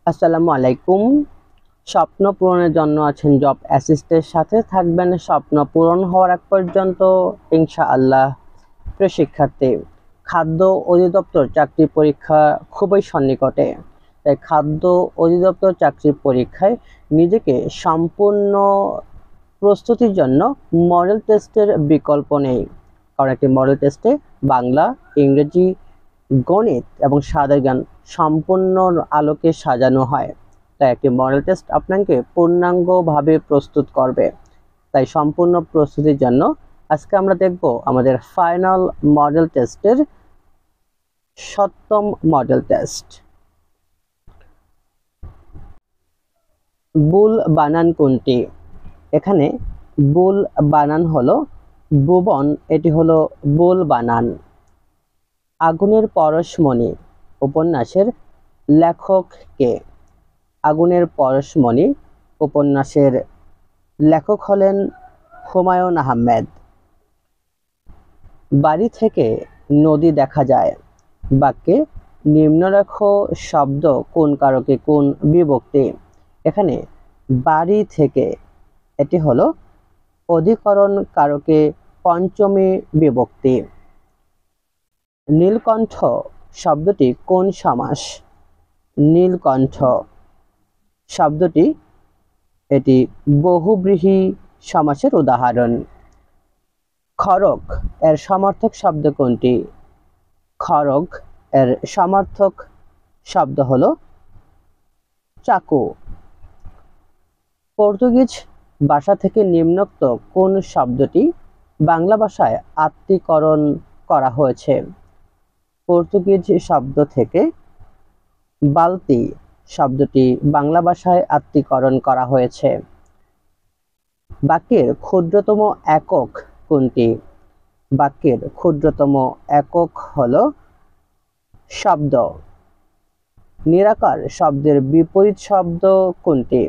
আসসালামু আলাইকুম। স্বপ্ন পূরণের জন্য আছেন জব অ্যাসিস্টের সাথে থাকবেন স্বপ্ন পূরণ হওয়ার আগ পর্যন্ত ইনশাআল্লাহ। প্রিয় শিক্ষার্থী, খাদ্য অধিদপ্তর চাকরি পরীক্ষা খুবই সন্নিকটে। তাই খাদ্য অধিদপ্তর চাকরি পরীক্ষায় নিজেকে সম্পূর্ণ প্রস্তুতির জন্য মডেল টেস্টের বিকল্প নেই। কারণ একটি মডেল টেস্টে বাংলা, ইংরেজি, গণিত এবং সাধারণ জ্ঞান সম্পূর্ণ আলোকে সাজানো হয়। তাই একটি মডেল টেস্ট আপনাকে পূর্ণাঙ্গভাবে প্রস্তুত করবে। তাই সম্পূর্ণ প্রস্তুতির জন্য আজকে আমরা দেখব আমাদের ফাইনাল মডেল টেস্টের 7ম মডেল টেস্ট। বুল বানান কোনটি? এখানে বুল বানান হলো ভুবন, এটি হলো বুল বানান। আগুনের পরশমণি উপন্যাসের লেখক কে? আগুনের পরশমণি উপন্যাসের লেখক হলেন হুমায়ুন আহমেদ। বাড়ি থেকে নদী দেখা যায় বাক্যে নিম্নরেখ শব্দ কোন কারকে কোন বিভক্তি? এখানে বাড়ি থেকে এটি হলো অধিকরণ কারকে পঞ্চমী বিভক্তি। নীলকণ্ঠ শব্দটি কোন সমাস? নীলকণ্ঠ শব্দটি এটি বহুব্রীহি সমাসের উদাহরণ। খড়গ এর সমার্থক শব্দ কোনটি? খড়গ এর সমার্থক শব্দ হলো চাকু। পর্তুগিজ ভাষা থেকে নিম্নোক্ত কোন শব্দটি বাংলা ভাষায় আত্মীকরণ করা হয়েছে? পর্তুগিজ শব্দ থেকে বালতি শব্দটি বাংলা ভাষায় আত্মীকরণ করা হয়েছে। বাক্যের ক্ষুদ্রতম একক কোনটি? বাক্যের ক্ষুদ্রতম একক হলো শব্দ। নিরাকার শব্দের বিপরীত শব্দ কোনটি?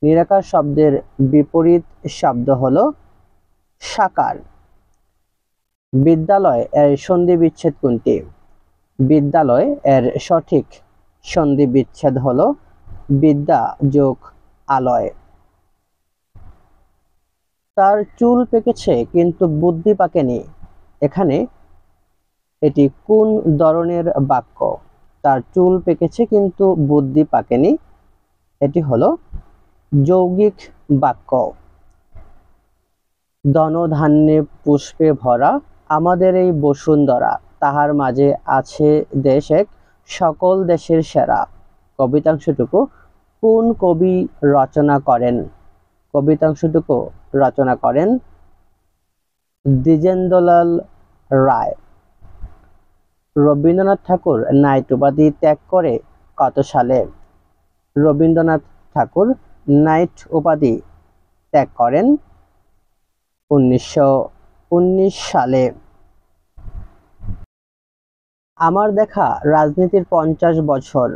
নিরাকার শব্দের বিপরীত শব্দ হলো সাকার। বিদ্যালয় এর সন্ধি বিচ্ছেদ কোনটি? বিদ্যালয় এর সঠিক সন্ধি বিচ্ছেদ হলো বিদ্যা যোগ আলয়। তার চুল পেকেছে কিন্তু বুদ্ধি পাকেনি, এখানে এটি কোন ধরনের বাক্য? তার চুল পেকেছে কিন্তু বুদ্ধি পাকেনি, এটি হলো যৌগিক বাক্য। ধনধান্যে পুষ্পে ভরা আমাদের এই বসুন্ধরা, তাহার মাঝে আছে দেশ এক সকল দেশের সেরা। কবিতাংশটুকু কোন কবি রচনা করেন? কবিতাংশটুকু রচনা করেন দ্বিজেন্দ্রলাল রায়। রবীন্দ্রনাথ ঠাকুর নাইট উপাধি ত্যাগ করে কত সালে? রবীন্দ্রনাথ ঠাকুর নাইট উপাধি ত্যাগ করেন 1919 সালে। আমার দেখা রাজনীতির 50 বছর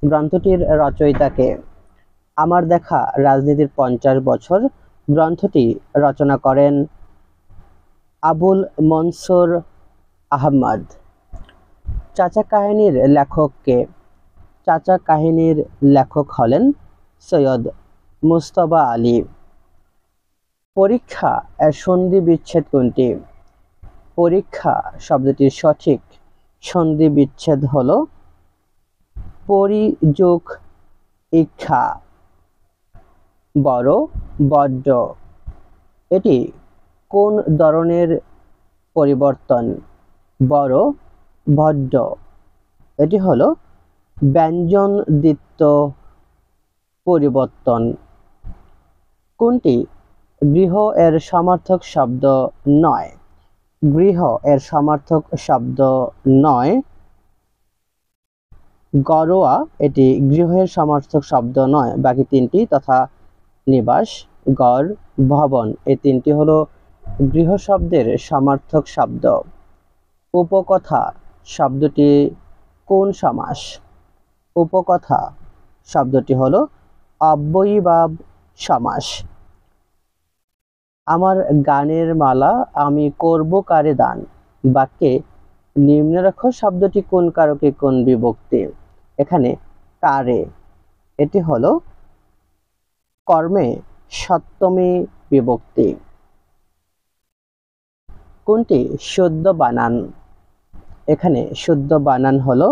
গ্রন্থটির রচয়িতাকে? আমার দেখা রাজনীতির 50 বছর গ্রন্থটি রচনা করেন আবুল মনসুর আহমদ। চাচা কাহিনীর লেখক কে? চাচা কাহিনীর লেখক হলেন সৈয়দ মুজতবা আলী। পরীক্ষা এর সন্ধি বিচ্ছেদ কোনটি? পরীক্ষা শব্দটির সঠিক সন্ধি বিচ্ছেদ হলো পরিযোগ ইচ্ছা। বড় বড্ড এটি কোন ধরনের পরিবর্তন? বড় বড্ড এটি হলো ব্যঞ্জন দ্বিত্ব পরিবর্তন। কোনটি গৃহ এর সমার্থক শব্দ নয়? গৃহ এর সমার্থক শব্দ নয়। ঘরোয়া এটি গৃহের সমার্থক শব্দ নয়। বাকি তিনটি তথা নিবাস, ঘর, ভবন এই তিনটি হলো গৃহ শব্দের সমার্থক শব্দ। উপকথা শব্দটি কোন সমাস? উপকথা শব্দটি হলো অব্যয়ীভাব সমাস। আমার গানের মালা আমি করব কারে দান বাক্যে নিম্নরেখ শব্দটি কোন কারকে কোন বিভক্তি? এখানে কারে, এটি হলো কর্মে সপ্তমী বিভক্তি। কোনটি শুদ্ধ বানান? এখানে শুদ্ধ বানান হলো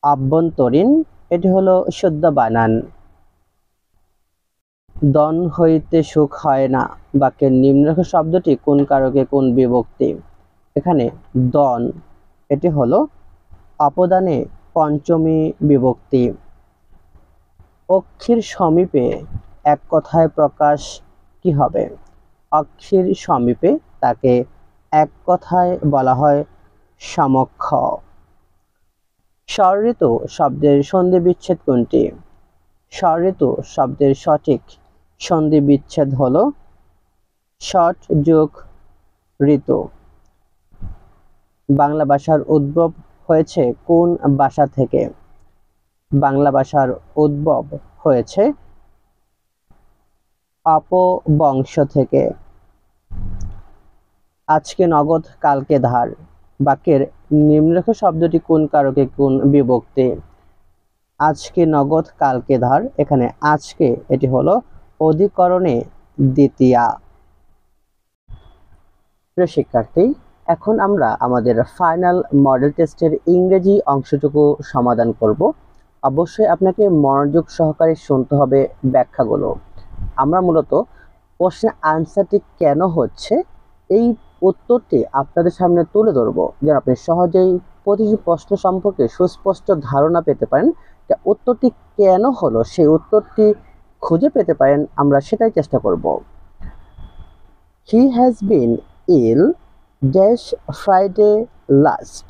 আভ্যন্তরীণ, এটি হলো শুদ্ধ বানান। দন হইতে সুখ হয় না, বাক্যের নিম্নরেখা শব্দটি কোন কারকে কোন বিভক্তি? এখানে দন, এটি হলো অপদানে পঞ্চমী বিভক্তি। অক্ষির সমীপে এক কথায় প্রকাশ কি হবে? অক্ষির সমীপে তাকে এক কথায় বলা হয় সমক্ষ। ষড়ঋতু শব্দের সন্ধি বিচ্ছেদ কোনটি? ষড়ঋতু শব্দের সঠিক সন্ধি বিচ্ছেদ হলো ষট যোগ ঋতু। বাংলা ভাষার উদ্ভব হয়েছে কোন ভাষা থেকে? বাংলা ভাষার উদ্ভব হয়েছে অপবংশ থেকে। আজকে নগদ কালকে ধার, বাক্যের নিম্নরেখা শব্দটি কোন কারকে কোন বিভক্তি? আজকে নগদ কালকে ধার, এখানে আজকে এটি হলো অধিকরণে দ্বিতীয়া। প্রিয় শিক্ষার্থী, এখন আমরা আমাদের ফাইনাল মডেল টেস্টের ইংরেজি অংশটুকু সমাধান করব। অবশ্যই আপনাকে মনোযোগ সহকারে শুনতে হবে ব্যাখ্যাগুলো। আমরা মূলত প্রশ্নের আনসারটি কেন হচ্ছে এই উত্তরটি আপনাদের সামনে তুলে ধরব, যেন আপনি সহজেই প্রতিটি প্রশ্ন সম্পর্কে সুস্পষ্ট ধারণা পেতে পারেন। উত্তরটি কেন হলো সেই উত্তরটি খুঁজে পেতে পারেন, আমরা সেটাই চেষ্টা করব। He has been ill dash Friday last,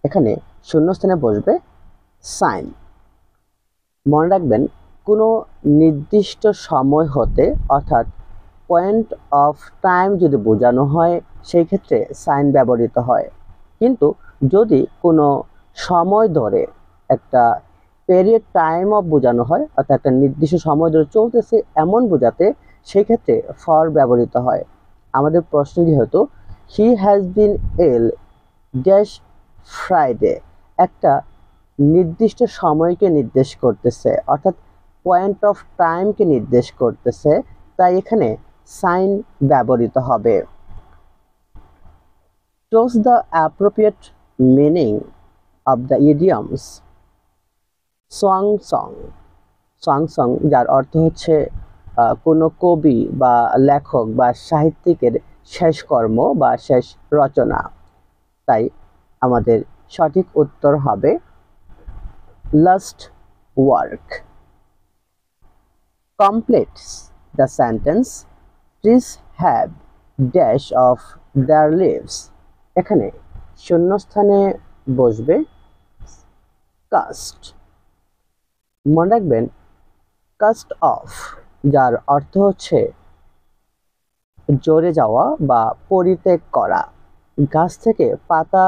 এখানে শূন্যস্থানে বসবে সাইন। মনে রাখবেন, কোনো নির্দিষ্ট সময় হতে অর্থাৎ পয়েন্ট অফ টাইম যদি বোঝানো হয় সেই ক্ষেত্রে সাইন ব্যবহৃত হয়, কিন্তু যদি কোনো সময় ধরে একটা পেরিয়ড টাইম অফ বোঝানো হয় অর্থাৎ একটা নির্দিষ্ট সময় ধরে চলতেছে এমন বোঝাতে সেই ক্ষেত্রে ফর ব্যবহৃত হয়। আমাদের প্রশ্ন যেহেতু he has been ill dash Friday একটা নির্দিষ্ট সময়কে নির্দেশ করতেছে অর্থাৎ পয়েন্ট অফ টাইমকে নির্দেশ করতেছে, তাই এখানে সাইন ব্যবহৃত হবে। Choose the appropriate meaning of the idioms song song. Song song যার অর্থ হচ্ছে কোনো কবি বা লেখক বা সাহিত্যিকের শেষ কর্ম বা শেষ রচনা, তাই আমাদের সঠিক উত্তর হবে last work. Complete the sentence trees have dash off their leaves, এখানে শূন্যস্থানে বসবে কাস্ট। মনে রাখবেন, কাস্ট অফ যার অর্থ হচ্ছে ঝরে যাওয়া বা পরিত্যাগ করা, গাছ থেকে পাতা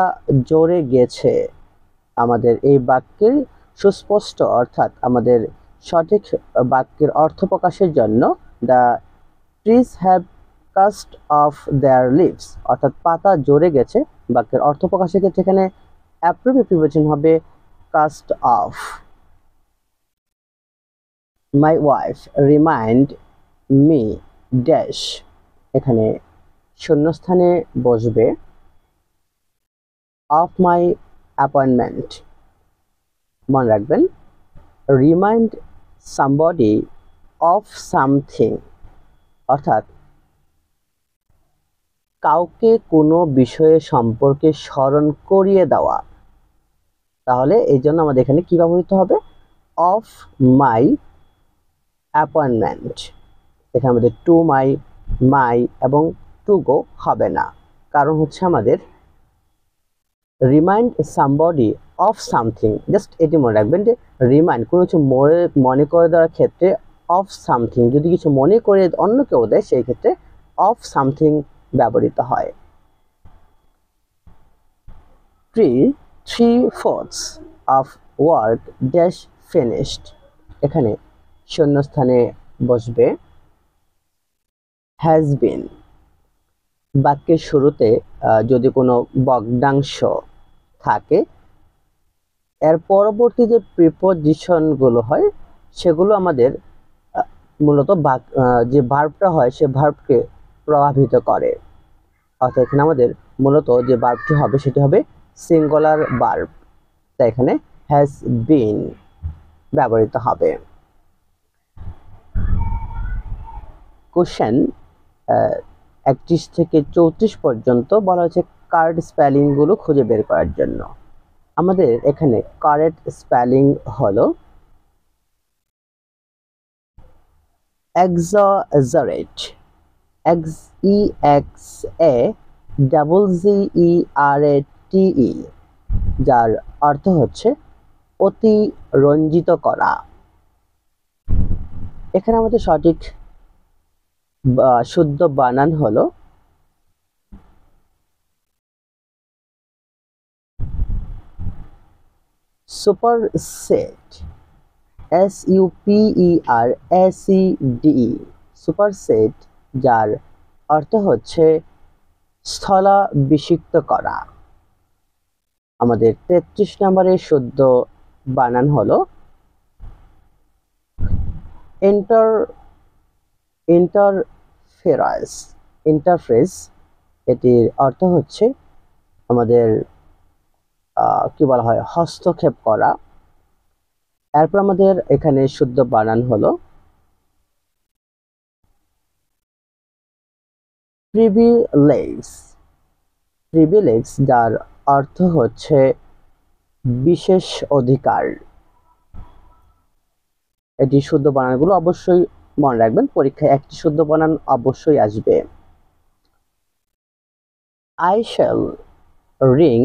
ঝরে গেছে। আমাদের এই বাক্যের সুস্পষ্ট অর্থাৎ আমাদের সঠিক বাক্যের অর্থ প্রকাশের জন্য the trees have cast off their leaves অর্থাৎ পাতা ঝরে গেছে, বাক্যের অর্থ প্রকাশের ক্ষেত্রে এখানে অ্যাপ্রোপ্রিয়েট প্রিপোজিশন হবে cast off. My wife remind me dash, এখানে শূন্যস্থানে বসবে অফ মাই অ্যাপয়েন্টমেন্ট। মনে রাখবেন, রিমাইন্ড সামবডি অফ সামথিং অর্থাৎ কাউকে কোনো বিষয়ে সম্পর্কে স্মরণ করিয়ে দেওয়া। তাহলে এই জন্য আমাদের এখানে কি ব্যবহৃত হবে? Of my appointment. এখানে আমাদের টু মাই, মাই এবং টু গো হবে না, কারণ হচ্ছে আমাদের remind somebody of something, just এটি মনে রাখবেন যে রিমাইন্ড কোনো কিছু মনে করে দেওয়ার ক্ষেত্রে অফ সামথিং, যদি কিছু মনে করে অন্য কেউ দেয় সেই ক্ষেত্রে অফ সামথিং ব্যবহৃত হয়। 3/4 অফ ওয়ার্ক ড্যাশ ফিনিশড, এখানে শূন্যস্থানে বসবে হ্যাজ বিন। বাক্যের শুরুতে যদি কোনো ভগ্নাংশ থাকে এর পরবর্তী যে প্রিপোজিশন গুলো হয় সেগুলো আমাদের মূলত যে ভার্বটা হয় সে ভার্বকে প্রভাবিত করে। অর্থাৎ এখানে আমাদের মূলত যে ভার্বটি হবে সেটি হবে সিঙ্গুলার ভার্ব, তাই এখানে হ্যাজ বিন ব্যবহৃত হবে। কোশ্চেন 31 থেকে 34 পর্যন্ত বলা হয়েছে কারেক্ট স্পেলিং গুলো খুঁজে বের করার জন্য। আমাদের এখানে কারেক্ট স্পেলিং হলো এক্সাজারেট, EXAZZERATE, যার অর্থ হচ্ছে অতি রঞ্জিত করা। এখানে আমাদের সঠিক শুদ্ধ বানান হলো সুপারসেট, SUPERACDE, সুপারসেট, যার অর্থ হচ্ছে স্থলাভিষিক্ত করা। আমাদের 33 নম্বরের শুদ্ধ বানান হলো ইন্টারফেস, এটির অর্থ হচ্ছে আমাদের কি বলা হয় হস্তক্ষেপ করা। এরপর আমাদের এখানে শুদ্ধ বানান হলো প্রিভিলেজ, যার অর্থ হচ্ছে বিশেষ অধিকার। এটি শুদ্ধ বানানগুলো অবশ্যই মনে রাখবেন, পরীক্ষায় একটি শুদ্ধ বানান অবশ্যই আসবে। I shall ring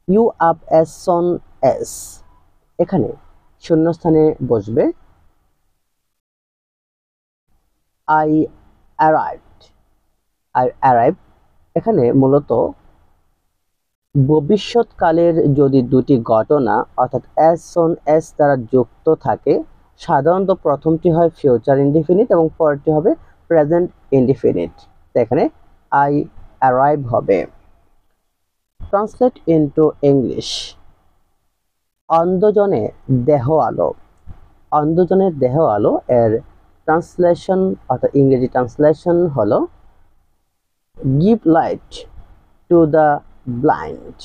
you up as soon as, এখানে শূন্যস্থানে বসবে I arrived। এখানে মূলত ভবিষ্যৎকালের যদি দুটি ঘটনা অর্থাৎ as soon as দ্বারা যুক্ত থাকে, সাধারণত প্রথমটি হয় ফিউচার ইনডিফিনিট এবং পরেরটি হবে প্রেজেন্ট ইনডিফিনিট। এখানে I arrive হবে। ট্রান্সলেট ইনটু ইংলিশ, অন্ধজনে দেহ আলো। অন্ধজনের দেহ আলো এর ট্রান্সলেশন অর্থাৎ ইংরেজি ট্রান্সলেশন হলো give light to the blind.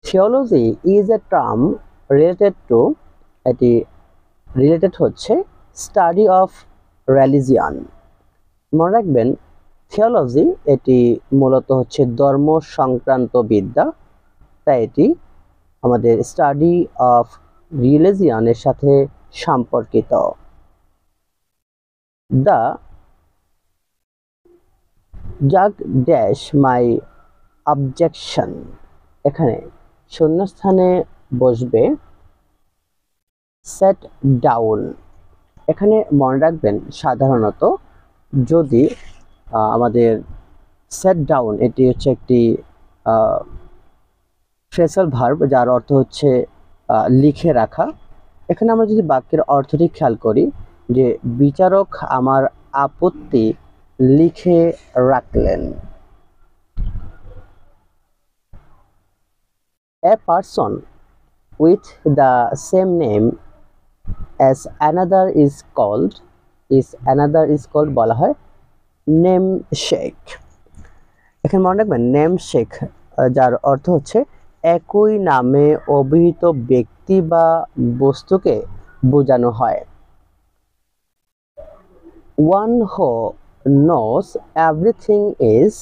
Theology is a term related to, এটি রিলেটেড হচ্ছে স্টাডি অফ রিলিজিয়ন। মনে রাখবেন থিওলজি এটি মূলত হচ্ছে ধর্ম সংক্রান্ত বিদ্যা, তাই এটি আমাদের স্টাডি অফ রিলিজিয়নের সাথে সম্পর্কিত। The jug dash my objection, এখানে শূন্যস্থানে বসবে সেট ডাউন। এখানে মনে রাখবেন সাধারণত যদি আমাদের সেট ডাউন এটি হচ্ছে একটি ফ্রেজাল ভার্ব যার অর্থ হচ্ছে লিখে রাখা। এখানে আমরা যদি বাক্যের অর্থটি খেয়াল করি যে বিচারক আমার আপত্তি লিখে রাখলেন। A person with the same name as another is called বলা হয় নেমশেক। এখানে মনে রাখবেন নেমশেক যার অর্থ হচ্ছে একই নামে অভিহিত ব্যক্তি বা বস্তুকে বোঝানো হয়। One who knows everything is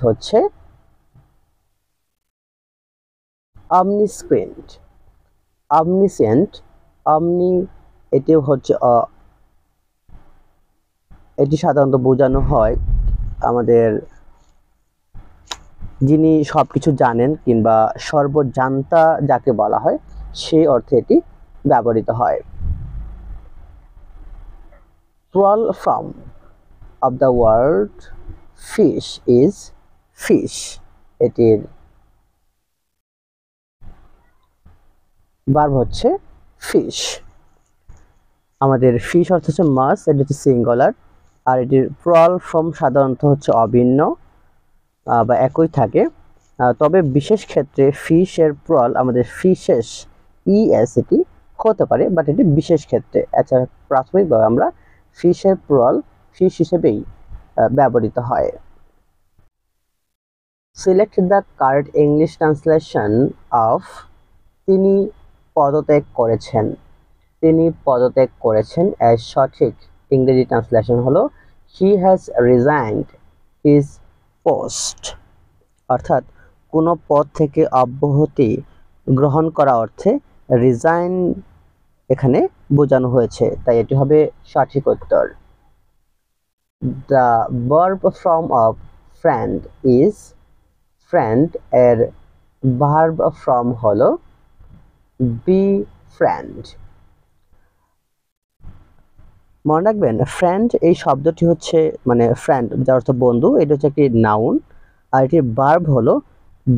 হচ্ছে omniscient, এটি হচ্ছে এটি সাধারণত বোঝানো হয় আমাদের যিনি সবকিছু জানেন কিংবা সর্বজান্তা যাকে বলা হয় সেই অর্থে এটি ব্যবহৃত হয়। Plural form of the word fish is fish, এটির ভার্ব হচ্ছে ফিশ। আমাদের ফিশ অর্থ হচ্ছে মাছ, এটি হচ্ছে সিঙ্গুলার, আর এটির প্লুরাল ফর্ম সাধারণত হচ্ছে অভিন্ন বা একই থাকে। তবে বিশেষ ক্ষেত্রে ফিশ এর প্লুরাল আমাদের ফিশেস এটি হতে পারে, বাট এটি বিশেষ ক্ষেত্রে। এছাড়া প্রাথমিকভাবে আমরা ফিশের প্লুরাল ফিশ হিসেবেই ব্যবহৃত হয়। Select the correct English translation of তিনি পদত্যাগ করেছেন। তিনি পদত্যাগ করেছেন এর সঠিক ইংরেজি ট্রান্সলেশন হলো he has resigned his post. অর্থাৎ কোনো পদ থেকে অব্যাহতি গ্রহণ করা অর্থে রিজাইন এখানে বোঝানো হয়েছে, তাই এটি হবে সঠিক উত্তর। The verb form of friend is, friend এর ভার্ব ফর্ম হলো বি ফ্রেন্ড। মনে রাখবেন ফ্রেন্ড এই শব্দটি হচ্ছে মানে ফ্রেন্ড যার অর্থ বন্ধু, এটা হচ্ছে একটি নাউন, আর এটির ভার্ব হলো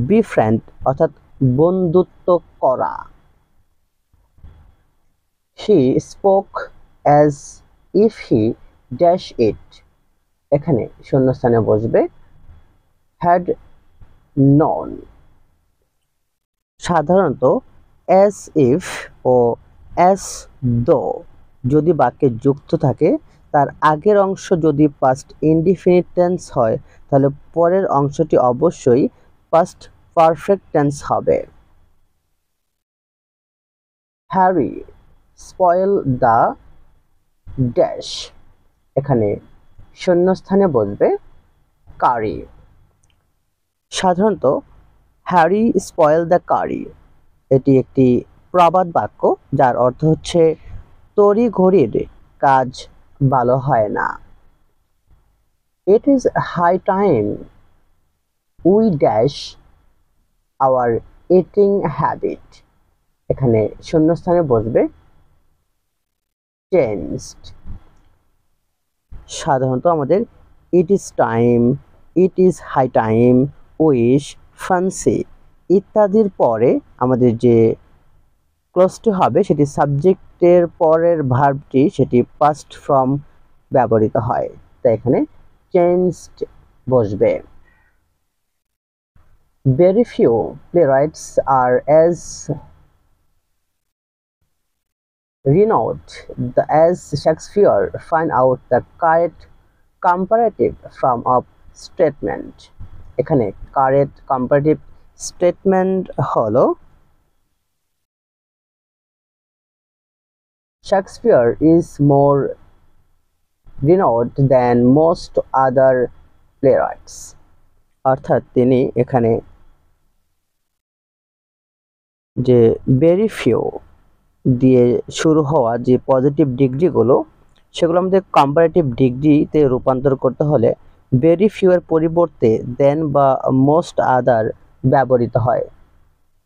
বি ফ্রেন্ড অর্থাৎ বন্ধুত্ব করা। He spoke as if he dash it, এখানে শূন্যস্থানে বসবে হ্যাড নন। সাধারণত as if O as though যদি বাক্যে যুক্ত থাকে, তার আগের অংশ যদি পাস্ট ইনডিফিনিট টেন্স হয়, তাহলে পরের অংশটি অবশ্যই পাস্ট পারফেক্ট টেন্স হবে। হ্যারি স্পয়েল দ্য ড্যাশ, এখানে শূন্যস্থানে বসবে কারি। সাধারণত হ্যারি স্পয়েল দ্য কারি এটি একটি প্রবাদ বাক্য যার অর্থ হচ্ছে তড়িঘড়ির কাজ ভালো হয় না। It is high time we dash our eating habit, এখানে শূন্যস্থানে বসবে চেঞ্জড। সাধারণত আমাদের it is time, it is high time, wish, fancy ইত্যাদির পরে আমাদের যে ক্লোজটি হবে সেটি সাবজেক্টের পরের ভার্বটি সেটি পাস্ট ফর্ম ব্যবহৃত হয়, তাই এখানে চেঞ্জড বসবে। Very few playwrights are as renowned as Shakespeare. Find out the correct comparative form of statement. এখানে correct comparative statement হলো Shakespeare is more renowned than most other playwrights. অর্থাৎ তিনি এখানে যে ভেরি ফিউ দিয়ে শুরু হওয়া যে পজিটিভ ডিগ্রিগুলো সেগুলো আমাদের কম্পারেটিভ ডিগ্রিতে রূপান্তর করতে হলে ভেরি ফিউ এর পরিবর্তে দেন বা মোস্ট আদার ব্যবহৃত হয়,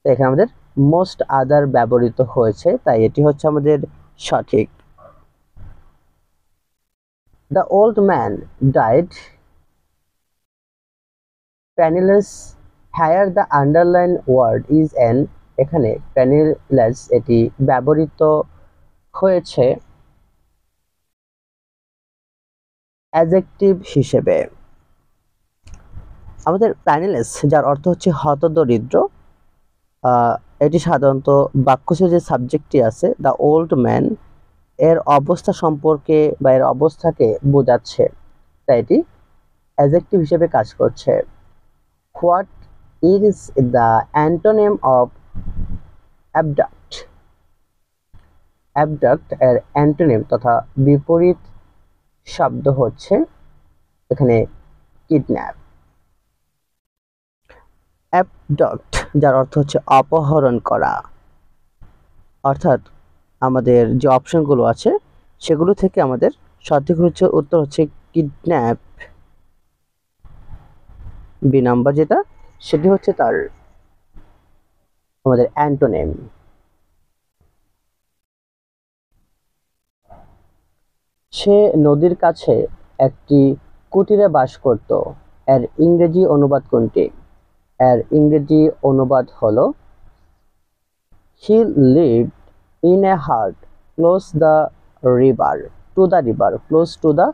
তো এখানে আমাদের মোস্ট আদার ব্যবহৃত হয়েছে, তাই এটি হচ্ছে আমাদের সঠিক। The old man died penniless, here the underlined word is an, এখানে penniless এটি ব্যবহৃত হয়েছে অ্যাডজেক্টিভ হিসেবে। আমাদের penniless যার অর্থ হচ্ছে হতদরিদ্র, এটি সাধারণত বাক্যে যে সাবজেক্টটি আছে দ্য ওল্ড ম্যান এর অবস্থা সম্পর্কে বা এর অবস্থাকে বোঝাচ্ছে, তাই এটি অ্যাডজেক্টিভ হিসেবে কাজ করছে। What is the antonym of abduct? Abduct এর অ্যান্টোনিম তথা বিপরীত শব্দ হচ্ছে এখানে কিডন্যাপ। abduct যার অর্থ হচ্ছে অপহরণ করা, অর্থাৎ আমাদের যে অপশনগুলো আছে সেগুলো থেকে আমাদের সঠিক উত্তর হচ্ছে কিডন্যাপ। বি নাম্বার যেটা সেটি হচ্ছে তার আমাদের অ্যান্টোনিম। সে নদীর কাছে একটি কুটিরে বাস করত, এর ইংরেজি অনুবাদ কোনটি? এর ইংরেজি অনুবাদ হলো হি লিভড ইন এ হাট close the river, to the river, close to the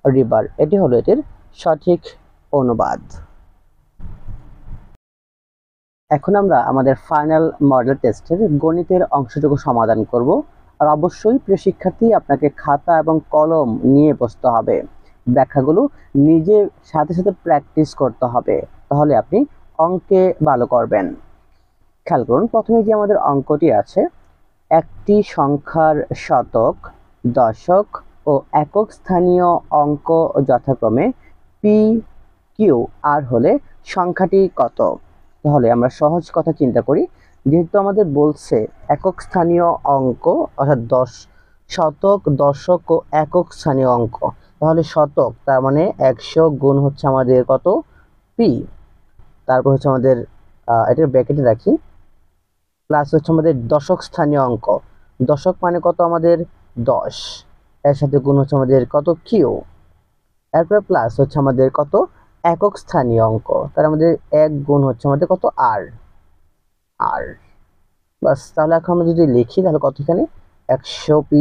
river, এটি হলো এটির সঠিক অনুবাদ। এখন আমরা আমাদের ফাইনাল মডেল টেস্টের গণিতের অংশটুকু সমাধান করব। আর অবশ্যই প্রিয় শিক্ষার্থী, আপনাকে খাতা এবং কলম নিয়ে বসতে হবে, ব্যাখ্যাগুলো নিজে সাথে সাথে প্র্যাকটিস করতে হবে, তাহলে আপনি অঙ্কে ভালো করবেন। খেয়াল করুন, প্রথমে যে আমাদের অঙ্কটি আছে, একটি সংখ্যার শতক, দশক ও একক স্থানীয় অঙ্ক যথাক্রমে পি, কিউ আর হলে সংখ্যাটি কত? তাহলে আমরা সহজ কথা চিন্তা করি, যেহেতু আমাদের বলছে একক স্থানীয় অঙ্ক অর্থাৎ শতক, দশক ও একক স্থানীয় অঙ্ক, তাহলে শতক তার মানে 100 গুণ হচ্ছে আমাদের কত? পি। তারপর হচ্ছে আমাদের এটার ব্র্যাকেটে রাখি, প্লাস হচ্ছে আমাদের দশক স্থানীয় অঙ্ক, দশক মানে কত? আমাদের 10, এর সাথে গুণ হচ্ছে আমাদের কত? কিউ। এরপরে প্লাস হচ্ছে আমাদের কত? একক স্থানীয় অঙ্ক, তার আমাদের 1 গুণ হচ্ছে আমাদের কত? আর। আর বাস, তাহলে এখন আমরা যদি লিখি তাহলে কত? এখানে 100 পি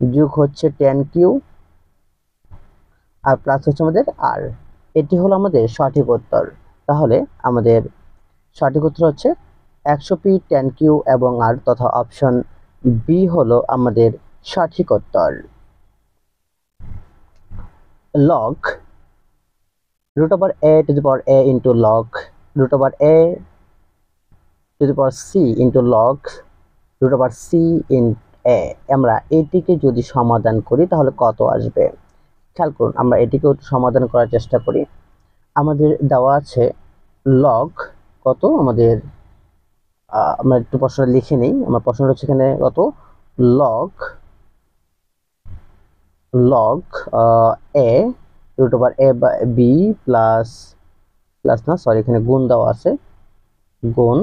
যোগ হচ্ছে 10 কিউ আর প্লাস হচ্ছে আমাদের আর। এটি হলো আমাদের সঠিক উত্তর। তাহলে আমাদের সঠিক উত্তর হচ্ছে 100 পি, 10 কিউ এবং আর, তথা অপশন বি হলো আমাদের সঠিক উত্তর। Log √a to the power a into log √a to the power c into log √c in a, আমরা এটিকে যদি সমাধান করি তাহলে কত আসবে? খেয়াল করুন, আমরা এটিকে সমাধান করার চেষ্টা করি। আমাদের দেওয়া আছে লগ কত আমাদের, আমরা একটু প্রশ্নটা লিখে নিই। আমার প্রশ্নটা হচ্ছে এখানে কত? লগ a √a/b প্লাস না, সরি, এখানে গুণ দেওয়া আছে, গুণ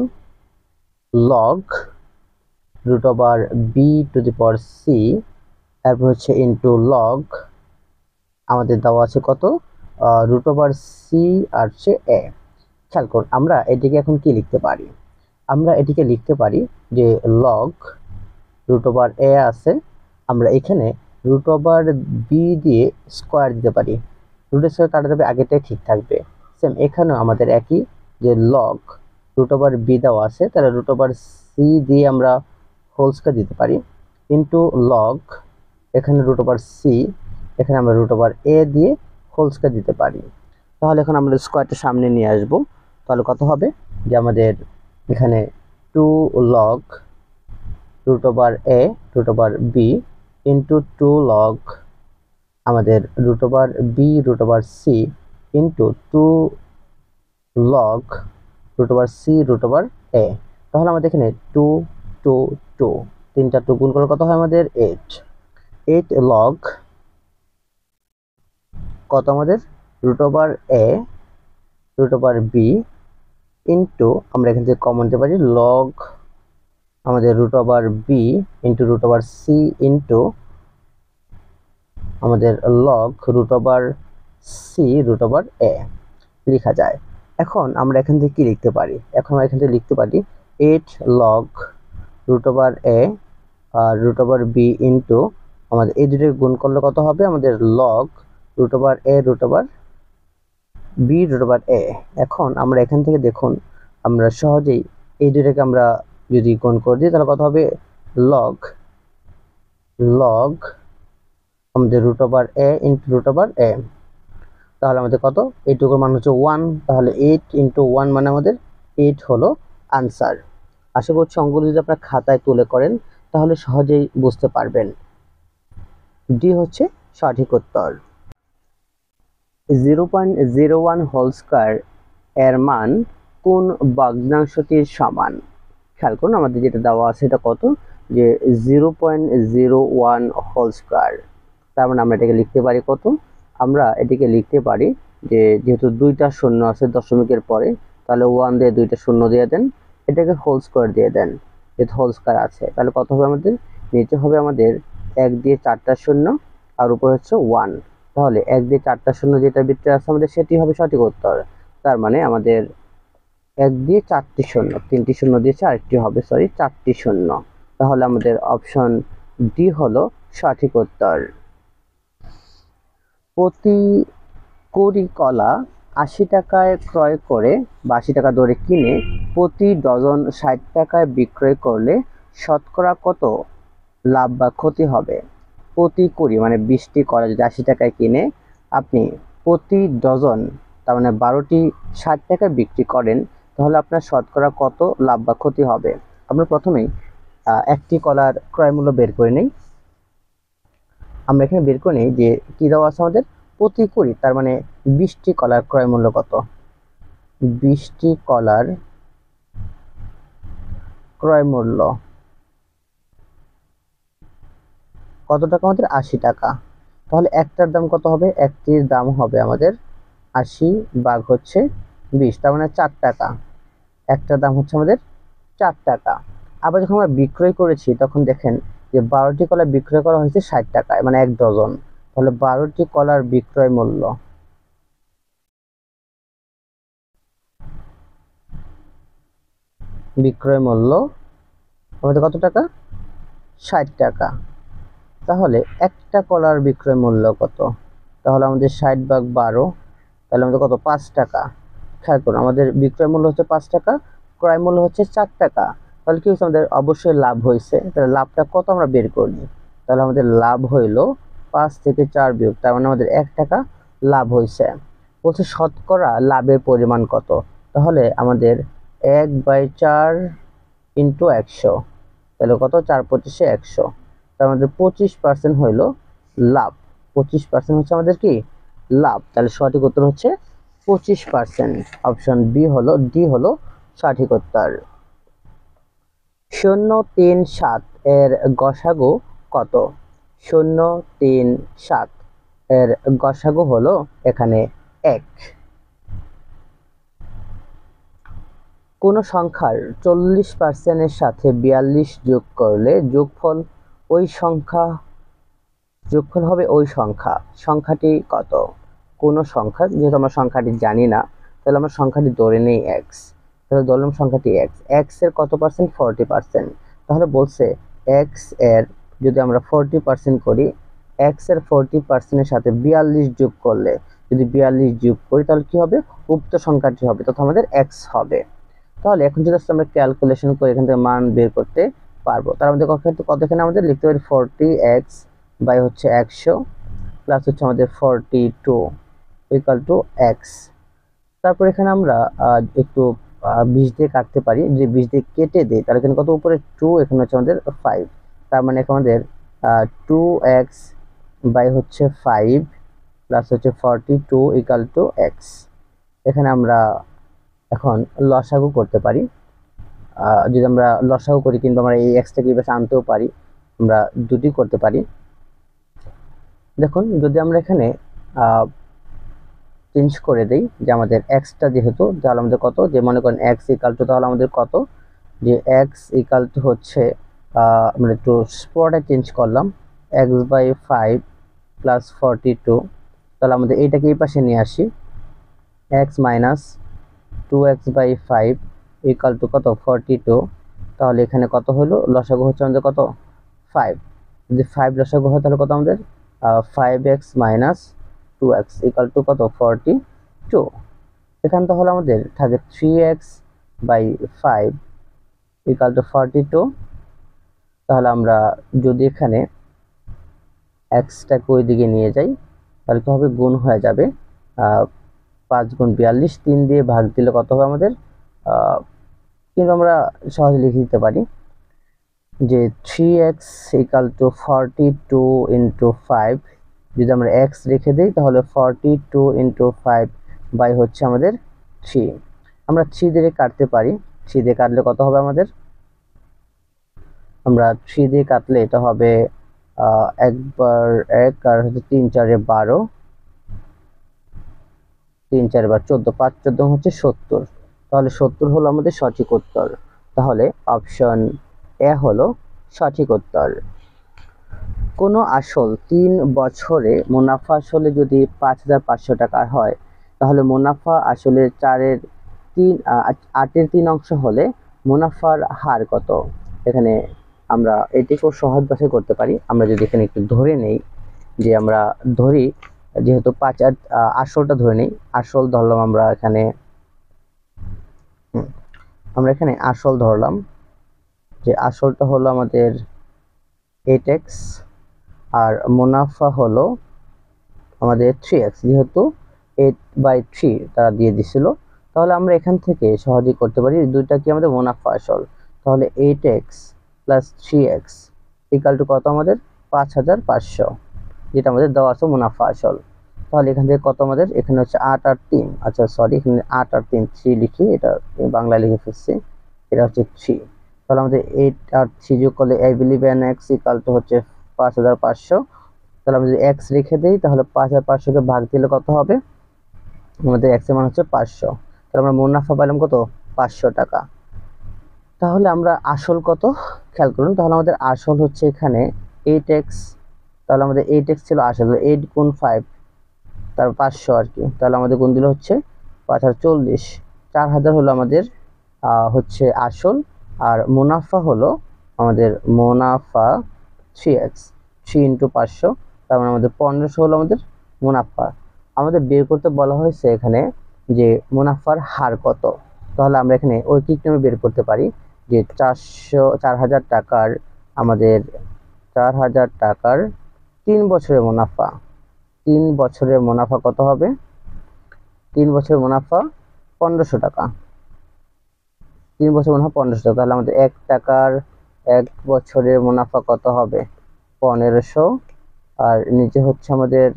log √b to the power c, তারপর হচ্ছে ইন্টু লগ আমাদের দেওয়া আছে কত? √c আর হচ্ছে a। খেয়াল করুন, আমরা এটিকে এখন কি লিখতে পারি? আমরা এটিকে লিখতে পারি যে লগ √a আছে, আমরা এখানে √b দিয়ে স্কোয়ার দিতে পারি, রুটের স্কোয়ার কাটা যাবে, আগেটাই ঠিক থাকবে। সেম এখানেও আমাদের একই, যে লগ √b দেওয়া আছে, তাহলে √c দিয়ে আমরা হোল স্কোয়ার দিতে পারি, ইন্টু লগ এখানে √c, এখানে আমরা √a দিয়ে হোল স্কোয়ার দিতে পারি। তাহলে এখন আমরা স্কোয়ারটা সামনে নিয়ে আসব, তাহলে কত হবে? যে আমাদের এখানে 2 log √a √b into 2 log আমাদের √b √c into 2 log √c √a। তাহলে আমাদের এখানে 2 2 2, তিনটা 2 গুণ করে কত হয় আমাদের? 8 log কত আমাদের? √a √b ইন্টু, আমরা এখান থেকে কমন দিতে পারি, লগ আমাদের √b ইন্টু √c ইন্টু আমাদের লগ √c √a লেখা যায়। এখন আমরা এখান থেকে কি লিখতে পারি? এখন আমরা এখান থেকে লিখতে পারি 8 log √a আর √b ইন্টু আমাদের এই দুটোকে গুণ করলে কত হবে? আমাদের লগ √a √b √a। এখন আমরা এখান থেকে দেখুন, আমরা সহজেই এই দুটোকে আমরা যদি গুণ করে দিই তাহলে কত হবে? লগ আমাদের √a ইন্টু √a, তাহলে আমাদের কত? এইটুকুর মান হচ্ছে 1, তাহলে 8 ইন্টু 1 মানে আমাদের 8 হলো আনসার। আশা করছি অঙ্কগুলো যদি আপনারা খাতায় তুলে করেন তাহলে সহজেই বুঝতে পারবেন। ডি হচ্ছে সঠিক উত্তর। 0.01 হোল স্কয়ার এর মান কোন ভগ্নাংশটির সমান? খেয়াল করুন, আমাদের যেটা দেওয়া আছে এটা কত? যে 0.01 হোল স্কয়ার, তার মানে আমরা এটাকে লিখতে পারি কত? আমরা এটিকে লিখতে পারি যে, যেহেতু দুইটা শূন্য আছে দশমিকের পরে, তাহলে 1 দিয়ে দুইটা শূন্য দিয়ে দেন, এটাকে হোল স্কয়ার দিয়ে দেন, যেহেতু হোল স্কয়ার আছে, তাহলে কত হবে আমাদের? নিচে হবে আমাদের 1 দিয়ে 4টা শূন্য আর উপর হচ্ছে 1, তাহলে 1 দিয়ে 4টা শূন্য যেটা ভিতরে আছে আমাদের সেটি হবে সঠিক উত্তর। তার মানে আমাদের 1 দিয়ে 4টি শূন্য, 3টি শূন্য দিয়েছে, আরেকটি হবে, সরি, 4টি শূন্য, তাহলে আমাদের অপশন ডি হলো সঠিক উত্তর। প্রতি কুড়ি কলা 80 টাকায় ক্রয় করে বা 80 টাকা দরে কিনে প্রতি ডজন 60 টাকায় বিক্রয় করলে শতকরা কত লাভ বা ক্ষতি হবে? প্রতি কুড়ি মানে 20টি কলা যদি 80 টাকায় কিনে আপনি প্রতি ডজন তার মানে 12টি 60 টাকায় বিক্রি করেন, তাহলে আপনার শতকরা কত লাভ বা ক্ষতি হবে? আমরা প্রথমেই একটি কলার ক্রয় মূল্য বের করে নেই। আমরা এখানে বের করে নিই যে কি দেওয়া আছে আমাদের, প্রতি কুড়ি তার মানে 20টি কলার ক্রয় মূল্য কত? 20টি কলার ক্রয় মূল্য কত টাকা আমাদের? 80 টাকা। তাহলে একটার দাম কত হবে? একটির দাম হবে আমাদের 80 ভাগ হচ্ছে 20, তার মানে 4 টাকা। একটার দাম হচ্ছে আমাদের 4 টাকা। আবার যখন আমরা বিক্রয় করেছি তখন দেখেন যে 12টি কলা বিক্রয় করা হয়েছে 60 টাকায় মানে 1 ডজন। তাহলে 12টি কলার বিক্রয় মূল্য আমাদের কত টাকা? 60 টাকা। তাহলে একটা কলার বিক্রয় মূল্য কত? তাহলে আমাদের 60 ভাগ 12, তাহলে আমাদের কত? 5 টাকা। খেয়াল করুন আমাদের বিক্রয় মূল্য হচ্ছে 5 টাকা, ক্রয় মূল্য হচ্ছে 4 টাকা। তাহলে কি হচ্ছে? আমাদের অবশ্যই লাভ হয়েছে। তাহলে লাভটা কত আমরা বের করি। তাহলে আমাদের লাভ হইল 5 থেকে 4 বিয়োগ, তার মানে আমাদের 1 টাকা লাভ হয়েছে। বলছে শতকরা লাভের পরিমাণ কত? তাহলে আমাদের 1/4 ইন্টু 100, তাহলে কত? 4 25 100, তার মধ্যে 25% হইল লাভ। 25% হচ্ছে আমাদের কি লাভ। তাহলে সঠিক উত্তর হচ্ছে 25%। অপশন ডি হলো সঠিক উত্তর। 037 এর গসাগু কত? 037 এর গসাগু হলো এখানে 1। কোন সংখ্যার 40% এর সাথে 42 যোগ করলে যোগফল হবে ওই সংখ্যাটি কত? কোন সংখ্যা, যেহেতু আমরা সংখ্যাটি জানি না তাহলে আমরা সংখ্যাটি ধরে নেই x। তাহলে ধরলাম সংখ্যাটি x এর কত পার্সেন্ট? 40%। তাহলে বলছে x এর যদি আমরা 40% করি, x এর 40% এর সাথে 42 যোগ করলে, যদি 42 যোগ করি তাহলে কি হবে? উক্ত সংখ্যাটি হবে, তখন আমাদের x হবে। তাহলে এখন যদি আমরা ক্যালকুলেশন করে এখান থেকে মান বের করতে পারবো। তার মধ্যে কত এখানে আমাদের লিখতে পারি 40x বাই হচ্ছে 100 প্লাস হচ্ছে আমাদের 42 ইকুয়াল টু x। তারপর এখানে আমরা একটু 20 দিয়ে কাটতে পারি। যে 20 দিয়ে কেটে দিই তাহলে এখানে কত? উপরে 2, এখানে হচ্ছে আমাদের 5, তার মানে এখানে আমাদের 2x বাই হচ্ছে 5 প্লাস হচ্ছে 42 ইকুয়াল টু x। এখানে আমরা এখন লসাগু করতে পারি। যদি আমরা লসাগু করি কিন্তু আমরা এই এক্সটাকে এই পাশে আনতেও পারি, আমরা দুটি করতে পারি। দেখুন যদি আমরা এখানে চেঞ্জ করে দেই যে আমাদের এক্সটা যেহেতু, তাহলে আমাদের কত? যে মনে করেন এক্স ইকাল টু, তাহলে আমাদের কত? যে এক্স ইকাল টু হচ্ছে আমরা একটু স্পটে চেঞ্জ করলাম, এক্স বাই 5 প্লাস 42। তাহলে আমাদের এইটাকে এই পাশে নিয়ে আসি, x minus 2x by 5 equal to কত? 42। তাহলে এখানে কত হলো? লসাগু হচ্ছে আমাদের কত? 5। যদি 5 লসাগু হয় তাহলে কত আমাদের? 5x minus 2x equal to কত? 42। এখানে তাহলে আমাদের থাকে 3x বাই 5 ইকাল টু 42। তাহলে আমরা যদি এখানে এক্সটাকে ওই দিকে নিয়ে যাই তাহলে কি হবে? গুণ হয়ে যাবে। 5 গুণ 42, 3 দিয়ে ভাগ দিলে কত হবে আমাদের? কিন্তু আমরা সহজে লিখে দিতে পারি যে 3x ইকাল টু 42 ইন্টু 5। যদি আমরা x রেখে দিই তাহলে 42 ইন্টু 5 বাই হচ্ছে আমাদের 3। আমরা 3 দিয়ে কাটতে পারি। 3 দিয়ে কাটলে কত হবে আমাদের? আমরা 3 দিয়ে কাটলে এটা হবে 1 বার 1 আর হচ্ছে 3 4 12, 3 4 বার 14, 5 14 হচ্ছে 70। তাহলে 70 হলো আমাদের সঠিক উত্তর। তাহলে অপশন এ হলো সঠিক উত্তর। কোনো আসল 3 বছরে মুনাফা আসলে যদি 5500 টাকা হয়, তাহলে মুনাফা আসলে 8-এর 3 অংশ হলে মুনাফার হার কত? এখানে আমরা এটিকেও সহজ ভাষায় করতে পারি। আমরা যদি এখানে একটু ধরে নেই যে আমরা ধরি, যেহেতু 5 আসলটা ধরে নেই, আসল ধরলাম আমরা এখানে আমরা এখানে আসল ধরলাম, যে আসলটা হলো আমাদের 8x আর মুনাফা হলো আমাদের 3x, যেহেতু 8/3 তারা দিয়ে দিছিল। তাহলে আমরা এখান থেকে সহজেই করতে পারি, দুইটা কি আমাদের মুনাফা আসল। তাহলে 8x plus 3x equal to কত আমাদের 5500, যেটা আমাদের দেওয়া আছে মুনাফা আসল। তাহলে এখান থেকে কত আমাদের, এখানে হচ্ছে 8 আর 3, আচ্ছা সরি, এখানে 8 আর 3 3 লিখি, এটা বাংলায় লিখে ফেলছি, এটা হচ্ছে 3। তাহলে আমাদের 8 আর 3 যোগ করলে I believe in x equal to হচ্ছে 5500। তাহলে আমরা যদি x রেখে দেই তাহলে 5500 কে ভাগ দিলে কত হবে, আমাদের x এর মান হচ্ছে 500। তাহলে আমরা মুনাফা পেলাম কত, 500 টাকা। তাহলে আমরা আসল কত খেয়াল করুন, তাহলে আমাদের আসল হচ্ছে এখানে 8x, তাহলে আমাদের 8x ছিল আসল, 8 গুণ 5 তার 500 আর কি, তাহলে আমাদের গুণ দিলে হচ্ছে 5 আর 40, 4000 হলো আমাদের হচ্ছে আসল। আর মুনাফা হলো আমাদের মুনাফা 3x, 3 ইন্টু 500, তার মানে আমাদের 1500 হলো আমাদের মুনাফা। আমাদের বের করতে বলা হয়েছে এখানে যে মুনাফার হার কত। তাহলে আমরা এখানে ঐকিক নিয়মে বের করতে পারি যে 4000 টাকার আমাদের 4000 টাকার 3 বছরের মুনাফা, 3 বছরের মুনাফা কত হবে, 3 বছরের মুনাফা 1500 টাকা, 3 বছর মুনাফা 1500 টাকা। তাহলে আমাদের 1 টাকার 1 বছরের মুনাফা কত হবে 1500, আর নিচে হচ্ছে আমাদের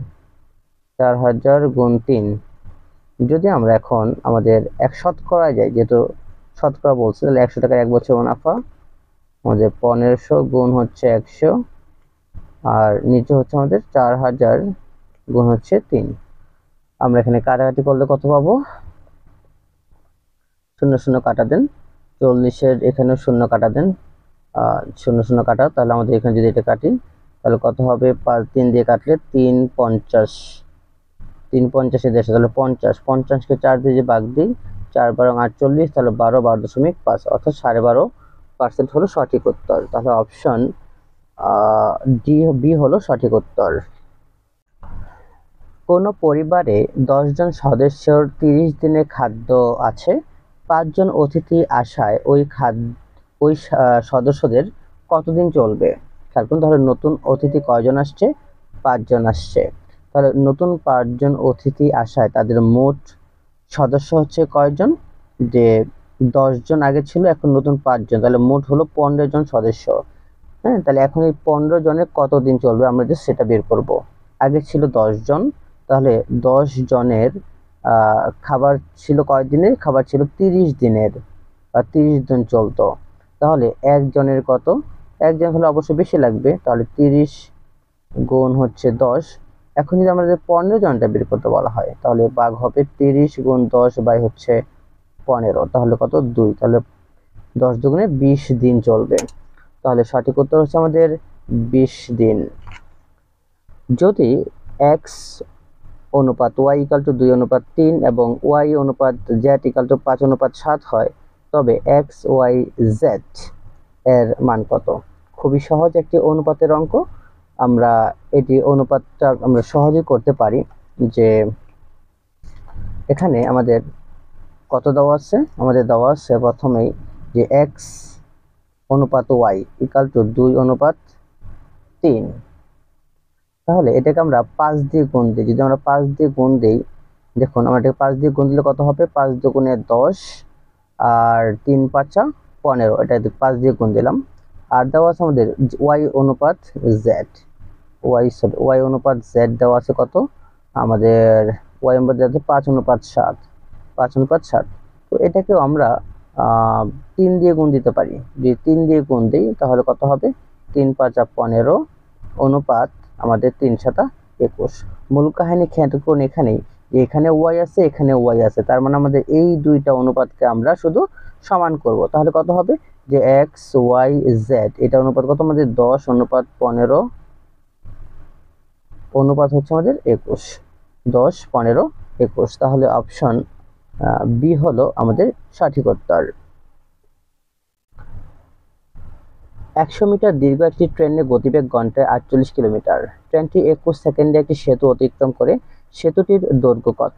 4000 গুণ 3। যদি আমরা এখন আমাদের 1 শতকরা যায়, যেহেতু শতকরা বলছে, তাহলে 100 টাকার 1 বছর মুনাফা আমাদের 1500 গুণ হচ্ছে 100, আর নিচে হচ্ছে আমাদের 4000 গুণ হচ্ছে 3। আমরা এখানে কাটাকাটি করলে কত পাবো, 0 0 কাটা দেন, 40-এর এখানেও 0 কাটা দেন, 0 0 কাটা। তাহলে আমাদের এখানে যদি এটা কাটি তাহলে কত হবে, 5 3 দিয়ে কাটলে 350, 350 দেশে, তাহলে 50, 50-কে 4 দিয়ে যে ভাগ দিই, 4 12 48, তাহলে 12.5, অর্থাৎ 12.5% হলো সঠিক উত্তর। তাহলে অপশন ডি বি হলো সঠিক উত্তর। কোনো পরিবারে 10 জন সদস্যর 30 দিনের খাদ্য আছে, 5 জন অতিথি আসায় ওই সদস্যদের কতদিন চলবে। খেয়াল করুন, তাহলে নতুন অতিথি কয়জন আসছে, 5 জন আসছে। তাহলে নতুন 5 জন অতিথি আসায় তাদের মোট সদস্য হচ্ছে কয়জন, যে 10 জন আগে ছিল, এখন নতুন 5 জন, তাহলে মোট হলো 15 জন সদস্য। হ্যাঁ, তাহলে এখন এই 15 জনের কতদিন চলবে আমরা যে সেটা বের করব। আগে ছিল 10 জন, তাহলে 10 জনের খাবার ছিল কয় দিনের, খাবার ছিল 30 দিনের, আর 30 জন চলতো। তাহলে একজনের কত, একজন হলে অবশ্যই বেশি লাগবে, তাহলে 30 গুণ হচ্ছে 10। এখন যদি আমাদের 15 জনটা বের করতে বলা হয়, তাহলে ভাগ হবে 30 গুণ 10 বাই হচ্ছে 15, তাহলে কত 2, তাহলে 10 দুগুণে 20 দিন চলবে। তাহলে সঠিক উত্তর হচ্ছে আমাদের 20 দিন। যদি x অনুপাত y ইকাল টু 2:3 এবং y অনুপাত z ইকাল টু 5:7 হয়, তবে x y z এর মান কত। খুবই সহজ একটি অনুপাতের অঙ্ক, আমরা এটি অনুপাতটা আমরা সহজেই করতে পারি। যে এখানে আমাদের কত দেওয়া আছে, আমাদের দেওয়া আছে প্রথমেই যে x অনুপাত y ইকাল টু 2:3। তাহলে এটাকে আমরা 5 দিয়ে গুণ দিই, যদি আমরা 5 দিয়ে গুণ দিই, দেখুন আমরা এটাকে 5 দিয়ে গুণ দিলে কত হবে, 5 দুগুণে 10 আর 3 5 15, এটা 5 দিয়ে গুণ দিলাম। আর দেওয়া আছে আমাদের y অনুপাত z, y অনুপাত z দেওয়া আছে কত, আমাদের y অনুপাত z 5:7, 5:7। তো এটাকেও আমরা 3 দিয়ে গুণ দিতে পারি, যদি 3 দিয়ে গুণ দিই তাহলে কত হবে, 3 5 15 অনুপাত আমাদের 3 7 21। মূল কাহিনী খেয়াল করুন, এখানে y আছে, এখানে y আছে, তার মানে আমাদের এই দুইটা অনুপাতকে আমরা শুধু সমান করব। তাহলে কত হবে, যে x y z এটা অনুপাত কত আমাদের 10 অনুপাত 15 অনুপাত হচ্ছে আমাদের 21, 10 15 21। তাহলে অপশন বি হলো আমাদের সঠিক উত্তর। 100 মিটার দীর্ঘ একটি ট্রেনের গতিবেগ ঘন্টায় 48 কিলোমিটার। ট্রেনটি 21 সেকেন্ডে একটি সেতু অতিক্রম করে, সেতুটির দৈর্ঘ্য কত।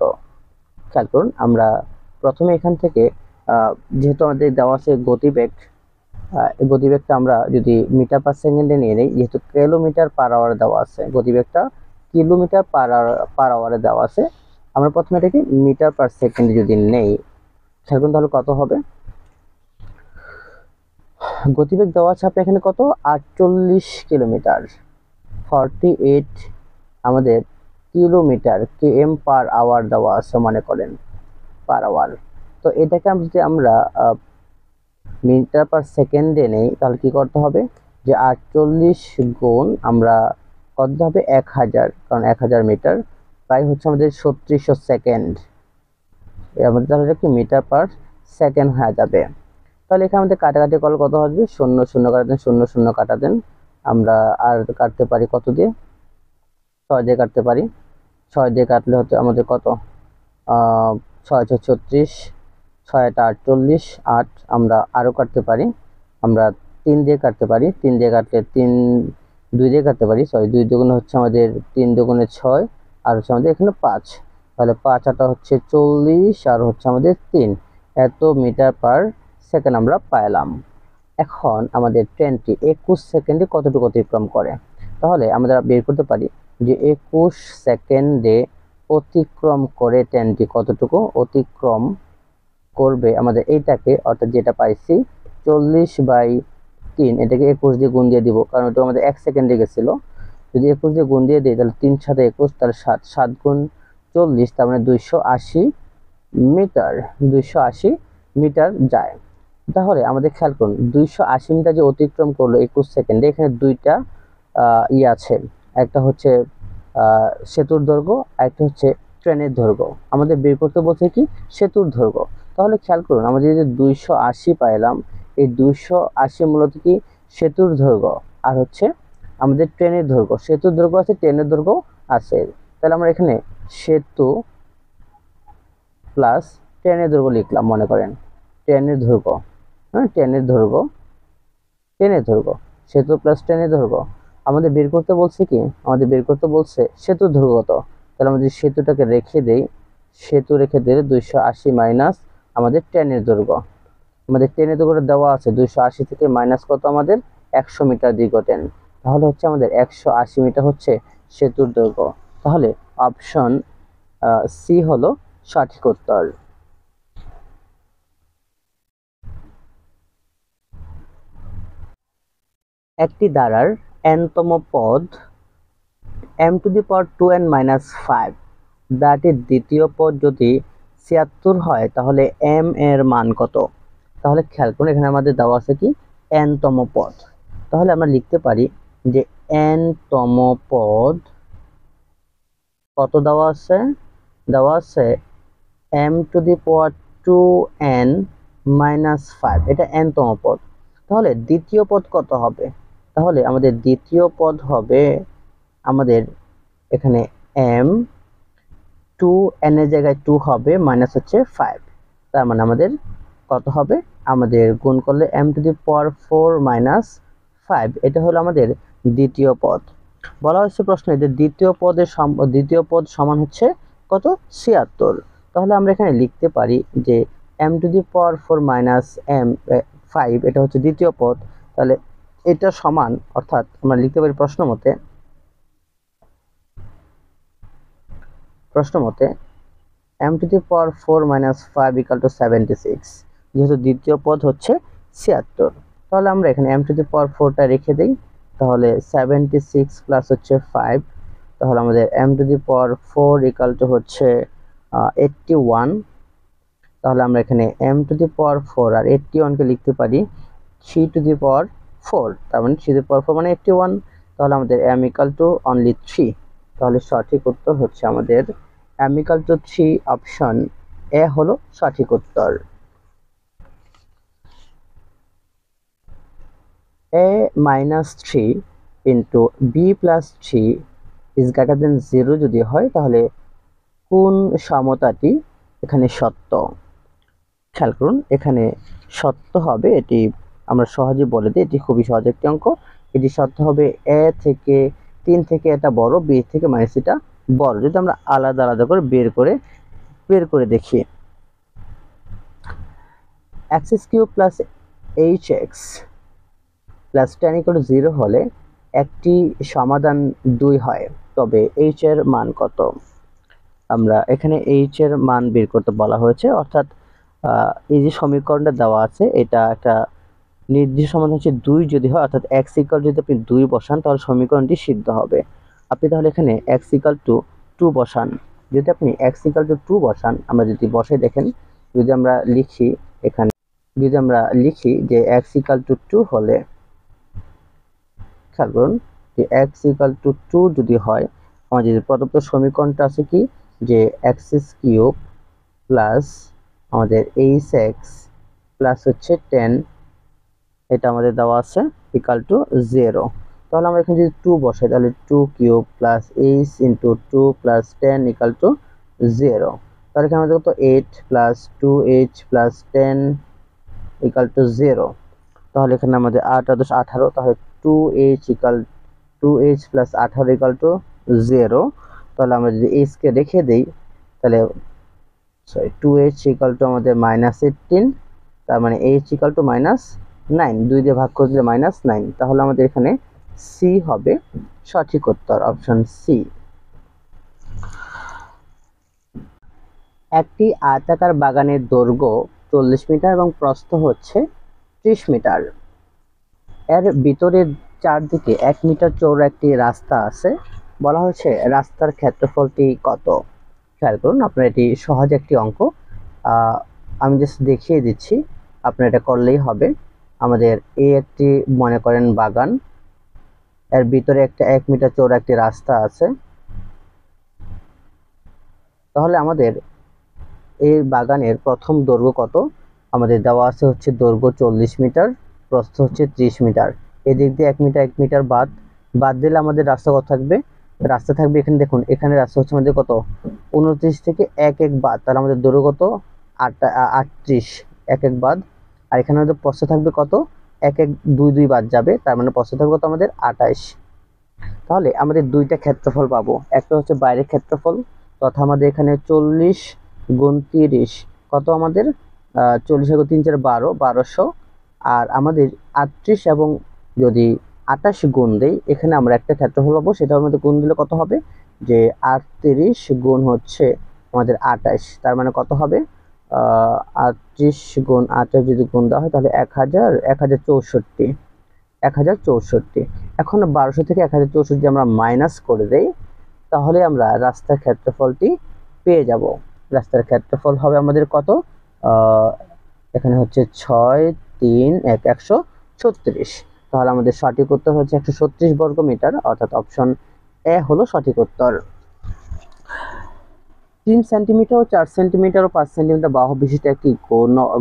খেয়াল করুন, আমরা প্রথমে এখান থেকে যেহেতু আমাদের দেওয়া আছে গতিবেগ, এই গতিবেগটা আমরা যদি মিটার পার সেকেন্ডে নিয়ে নিই, যেহেতু কিলোমিটার পার আওয়ারে দেওয়া আছে, গতিবেগটা কিলোমিটার পার আওয়ারে দেওয়া আছে, আমরা প্রথমে এটাকে মিটার পার সেকেন্ডে যদি নেই, সেরকম তাহলে কত হবে? গতিবেগ দেওয়া আছে আপনার এখানে কত, 48 কিলোমিটার, 48 আমাদের কিলোমিটার, km পার আওয়ার দেওয়া আছে মনে করেন, পার আওয়ার। তো এটাকে যদি আমরা মিটার পার সেকেন্ডে নেই, তাহলে কি করতে হবে, যে 48 গুণ আমরা কত হবে 1000, কারণ 1000 মিটার প্রায় হচ্ছে আমাদের 3600 সেকেন্ড, আমাদের তাহলে কি মিটার পার সেকেন্ড হয়ে যাবে। তাহলে এখানে আমাদের কাটাকাটি করলে কত আসবে, 0 0 কাটা দেন, 0 0 কাটা দেন, আমরা আর কাটতে পারি কত দিয়ে, 6 দিয়ে কাটতে পারি, 6 দিয়ে কাটলে হচ্ছে আমাদের কত, 6 6 36, 6 48, 8 আমরা আরও কাটতে পারি, আমরা 3 দিয়ে কাটতে পারি, 3 দিয়ে কাটলে 3, 2 দিয়ে কাটতে পারি, সরি 2 দুগুণে হচ্ছে আমাদের 3 দুগুণে 6, আর হচ্ছে আমাদের এখানে 5, তাহলে 5 আটা হচ্ছে 40, আর হচ্ছে আমাদের 3, এত মিটার পার সেকেন্ড আমরা পাইলাম। এখন আমাদের ট্রেনটি 21 সেকেন্ডে কতটুকু অতিক্রম করে, তাহলে আমরা বের করতে পারি যে 21 সেকেন্ডে অতিক্রম করে ট্রেনটি কতটুকু অতিক্রম করবে আমাদের এইটাকে, অর্থাৎ যেটা পাইছি 40/3, এটাকে 21 দিয়ে গুণ দিয়ে দিব, কারণ এটা আমাদের 1 সেকেন্ডে গেছিল, যদি 21 দিয়ে গুণ দিয়ে দিই তাহলে 3 7 21, তাহলে 7 7 গুণ 40, তার মানে 280 মিটার, 280 মিটার যায়। তাহলে আমাদের খেয়াল করুন 280 মিটার যে অতিক্রম করলো 21 সেকেন্ডে, এখানে দুইটা আছে, একটা হচ্ছে সেতুর দৈর্ঘ্য, আরেকটা হচ্ছে ট্রেনের দৈর্ঘ্য। আমাদের বের করতে বলছে কি, সেতুর দৈর্ঘ্য। তাহলে খেয়াল করুন আমাদের যে 280 পাইলাম, এই 280 মূলত কি সেতুর দৈর্ঘ্য, আর হচ্ছে আমাদের ট্রেনের দৈর্ঘ্য, সেতুর দৈর্ঘ্য আছে, ট্রেনের দৈর্ঘ্য আছে। তাহলে আমরা এখানে সেতু প্লাস ট্রেনের দৈর্ঘ্য লিখলাম, মনে করেন ট্রেনের দৈর্ঘ্য, হ্যাঁ ট্রেনের দৈর্ঘ্য, ট্রেনের দৈর্ঘ্য, সেতু প্লাস ট্রেনের দৈর্ঘ্য। আমাদের বের করতে বলছে কি, আমাদের বের করতে বলছে সেতুর দৈর্ঘ্য কত, তাহলে আমরা যদি সেতুটাকে রেখে দেই, সেতু রেখে দিলে 280 মাইনাস আমাদের ট্রেনের দৈর্ঘ্য, আমাদের ট্রেনের দৈর্ঘ্য দেওয়া আছে 280 থেকে মাইনাস কত আমাদের 100 মিটার দীর্ঘ ট্রেন, তাহলে হচ্ছে আমাদের 180 মিটার হচ্ছে সেতুর দৈর্ঘ্য। তাহলে অপশন সি হলো সঠিক উত্তর। একটি ধারার n-তম পদ m⁻2n-5, ধারাটির দ্বিতীয় পদ যদি 76 হয় তাহলে m এর মান কত? তাহলে খেয়াল করুন এখানে আমাদের দেওয়া আছে কি n-তম পদ, তাহলে আমরা লিখতে পারি যে n-তম পদ কত দেওয়া আছে, দেওয়া আছে m⁻2n-5, এটা n-তম পদ। তাহলে দ্বিতীয় পদ কত হবে, তাহলে আমাদের দ্বিতীয় পদ হবে আমাদের এখানে m, 2n এর জায়গায় 2 হবে, মাইনাস হচ্ছে 5, তার মানে আমাদের কত হবে, আমাদের গুণ করলে m⁻4 - 5, এটা হলো আমাদের দ্বিতীয় পদ। বলা হচ্ছে প্রশ্নে যে দ্বিতীয় পদ সমান হচ্ছে কত, 76। তাহলে আমরা এখানে লিখতে পারি যে m⁻4 - m 5, এটা হচ্ছে দ্বিতীয় পদ, তাহলে এটা সমান, অর্থাৎ আমরা লিখতে পারি প্রশ্ন মতে m⁻4 - 5 = 76, যেহেতু দ্বিতীয় পদ হচ্ছে 76। তাহলে আমরা এখানে m⁻4টা রেখে দেই, তাহলে 76 প্লাস হচ্ছে 5, তাহলে আমাদের m⁻4 = হচ্ছে 81। তাহলে আমরা এখানে m⁻4 আর 81কে লিখতে পারি 3⁴, তার মানে 3⁴ মানে 81, তাহলে আমাদের m = only 3। তাহলে সঠিক উত্তর হচ্ছে আমাদের m = 3, অপশন এ হলো সঠিক উত্তর। a - 3 into b + 3 is greater than 0 যদি হয়, তাহলে কোন সমতাটি এখানে সত্য? খেয়াল করুন এখানে সত্য হবে, এটি আমরা সহজে বলে দিই, এটি খুবই সহজ একটি অঙ্ক। এটি সত্য হবে a থেকে 3 থেকে এটা বড়, b থেকে মাইনাস এটা বড়, যদি আমরা আলাদা আলাদা করে বের করে দেখি। X cube plus H x plus 10 = 0 হলে একটি সমাধান 2 হয়, তবে এইচ এর মান কত? আমরা এখানে এইচ এর মান বের করতে বলা হয়েছে, অর্থাৎ এই যে সমীকরণটা দেওয়া আছে এটা একটা নির্দিষ্ট সমাধান হচ্ছে 2 যদি হয়, অর্থাৎ x = যদি আপনি 2 বসান তাহলে সমীকরণটি সিদ্ধ হবে। আপনি তাহলে এখানে x = 2 বসান। যদি আপনি x = 2 বসান, আমরা যদি বসাই দেখেন, যদি আমরা লিখি এখানে, যদি আমরা লিখি যে x = 2 হলে, খেয়াল করুন যে x = 2 যদি হয়, আমাদের যে প্রদত্ত সমীকরণটা আছে কি, যে x³ প্লাস আমাদের hx প্লাস হচ্ছে 10, এটা আমাদের দেওয়া আছে = 0। তাহলে আমরা এখানে যদি 2 বসাই তাহলে 2³ প্লাস h × 2 প্লাস 10 = 0। তাহলে এখানে আমাদের কত, 8 প্লাস 2h প্লাস 10 = 0। তাহলে এখানে আমাদের 8 + 18, তাহলে 2h প্লাস 18 = 0। তাহলে আমরা যদি h কে রেখে দেই তাহলে 2h = আমাদের -18, তার মানে h = -9, 2 দিয়ে ভাগ করে দিলে -9। তাহলে আমাদের এখানে সি হবে সঠিক উত্তর, অপশন সি। একটি আয়তাকার বাগানের দৈর্ঘ্য 40 মিটার এবং প্রস্থ হচ্ছে 30 মিটার। এর ভিতরের চারদিকে 1 মিটার চওড়া একটি রাস্তা আছে। বলা হয়েছে রাস্তার ক্ষেত্রফলটি কত? খেয়াল করুন, আপনার এটি সহজ একটি অঙ্ক, আমি জাস্ট দেখিয়ে দিচ্ছি, আপনার এটা করলেই হবে। আমাদের এই একটি মনে করেন বাগান, এর ভিতরে একটা 1 মিটার চওড়া একটি রাস্তা আছে। তাহলে আমাদের এই বাগানের প্রথম দৈর্ঘ্য কত? আমাদের দেওয়া আছে হচ্ছে দৈর্ঘ্য 40 মিটার, প্রস্থ হচ্ছে 30 মিটার। এদিক দিয়ে 1 মিটার 1 মিটার বাদ দিলে আমাদের রাস্তা কত থাকবে? রাস্তা থাকবে এখানে, দেখুন এখানে রাস্তা হচ্ছে আমাদের কত, 29 থেকে 1 বাদ, তাহলে আমাদের দৈর্ঘ্য কত, 38, 1 বাদ। আর এখানে আমাদের প্রস্থ থাকবে কত, 2 বাদ যাবে, তার মানে প্রস্থ থাকবে কত আমাদের 28। তাহলে আমাদের দুইটা ক্ষেত্রফল পাবো, একটা হচ্ছে বাইরের ক্ষেত্রফল, তথা আমাদের এখানে 40 × 30 কত আমাদের, 40 × 3 = 12, 1200। আর আমাদের 38 এবং যদি 28 গুণ দেই, এখানে আমরা একটা ক্ষেত্রফল পাবো, সেটা আমাদের গুণ দিলে কত হবে, যে 38 গুণ হচ্ছে আমাদের 28, তার মানে কত হবে, 38 গুণ 28 যদি গুণ দেওয়া হয় তাহলে 1064। এখন 1200 থেকে 1064 আমরা মাইনাস করে দেই, তাহলে আমরা রাস্তার ক্ষেত্রফলটি পেয়ে যাব। রাস্তার ক্ষেত্রফল হবে আমাদের কত, এখানে হচ্ছে 6 3 1 136। তাহলে আমাদের সঠিক উত্তর হচ্ছে 136 বর্গ মিটার, অর্থাৎ অপশন এ হলো সঠিক উত্তর। 3 সেন্টিমিটার ও 4 সেন্টিমিটার ও 5 সেন্টিমিটার বাহু বিশিষ্ট একটি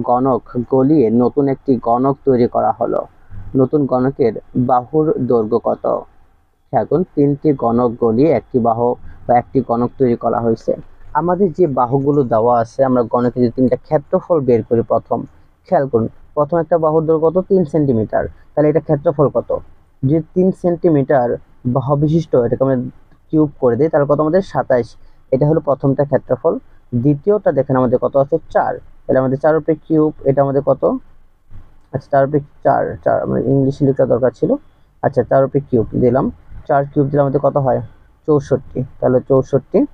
গণক গলিয়ে নতুন একটি গণক তৈরি করা হলো। নতুন গণকের বাহুর দৈর্ঘ্য কত? এখন 3টি গণক গলিয়ে একটি বাহু বা একটি গণক তৈরি করা হয়েছে। আমাদের যে বাহুগুলো দেওয়া আছে, আমরা গণকের যে 3টা ক্ষেত্রফল বের করি প্রথম, খেয়াল করুন, প্রথম একটা বাহুর দৈর্ঘ্য কত, 3 সেন্টিমিটার, তাহলে এটা ক্ষেত্রফল কত, যে 3 সেন্টিমিটার বাহু বিশিষ্ট, এটাকে আমরা কিউব করে দিই, তাহলে কত আমাদের 27, এটা হলো প্রথমটা ক্ষেত্রফল। দ্বিতীয়টা দেখেন আমাদের কত আছে, 4, তাহলে আমাদের 4 উপরে কিউব, এটা আমাদের কত, আচ্ছা 4 উপরে 4 আমাদের ইংলিশে লেখা দরকার ছিল, আচ্ছা 4 উপরে কিউব দিলাম, 4 কিউব দিলে আমাদের কত হয়, 64, তাহলে 64।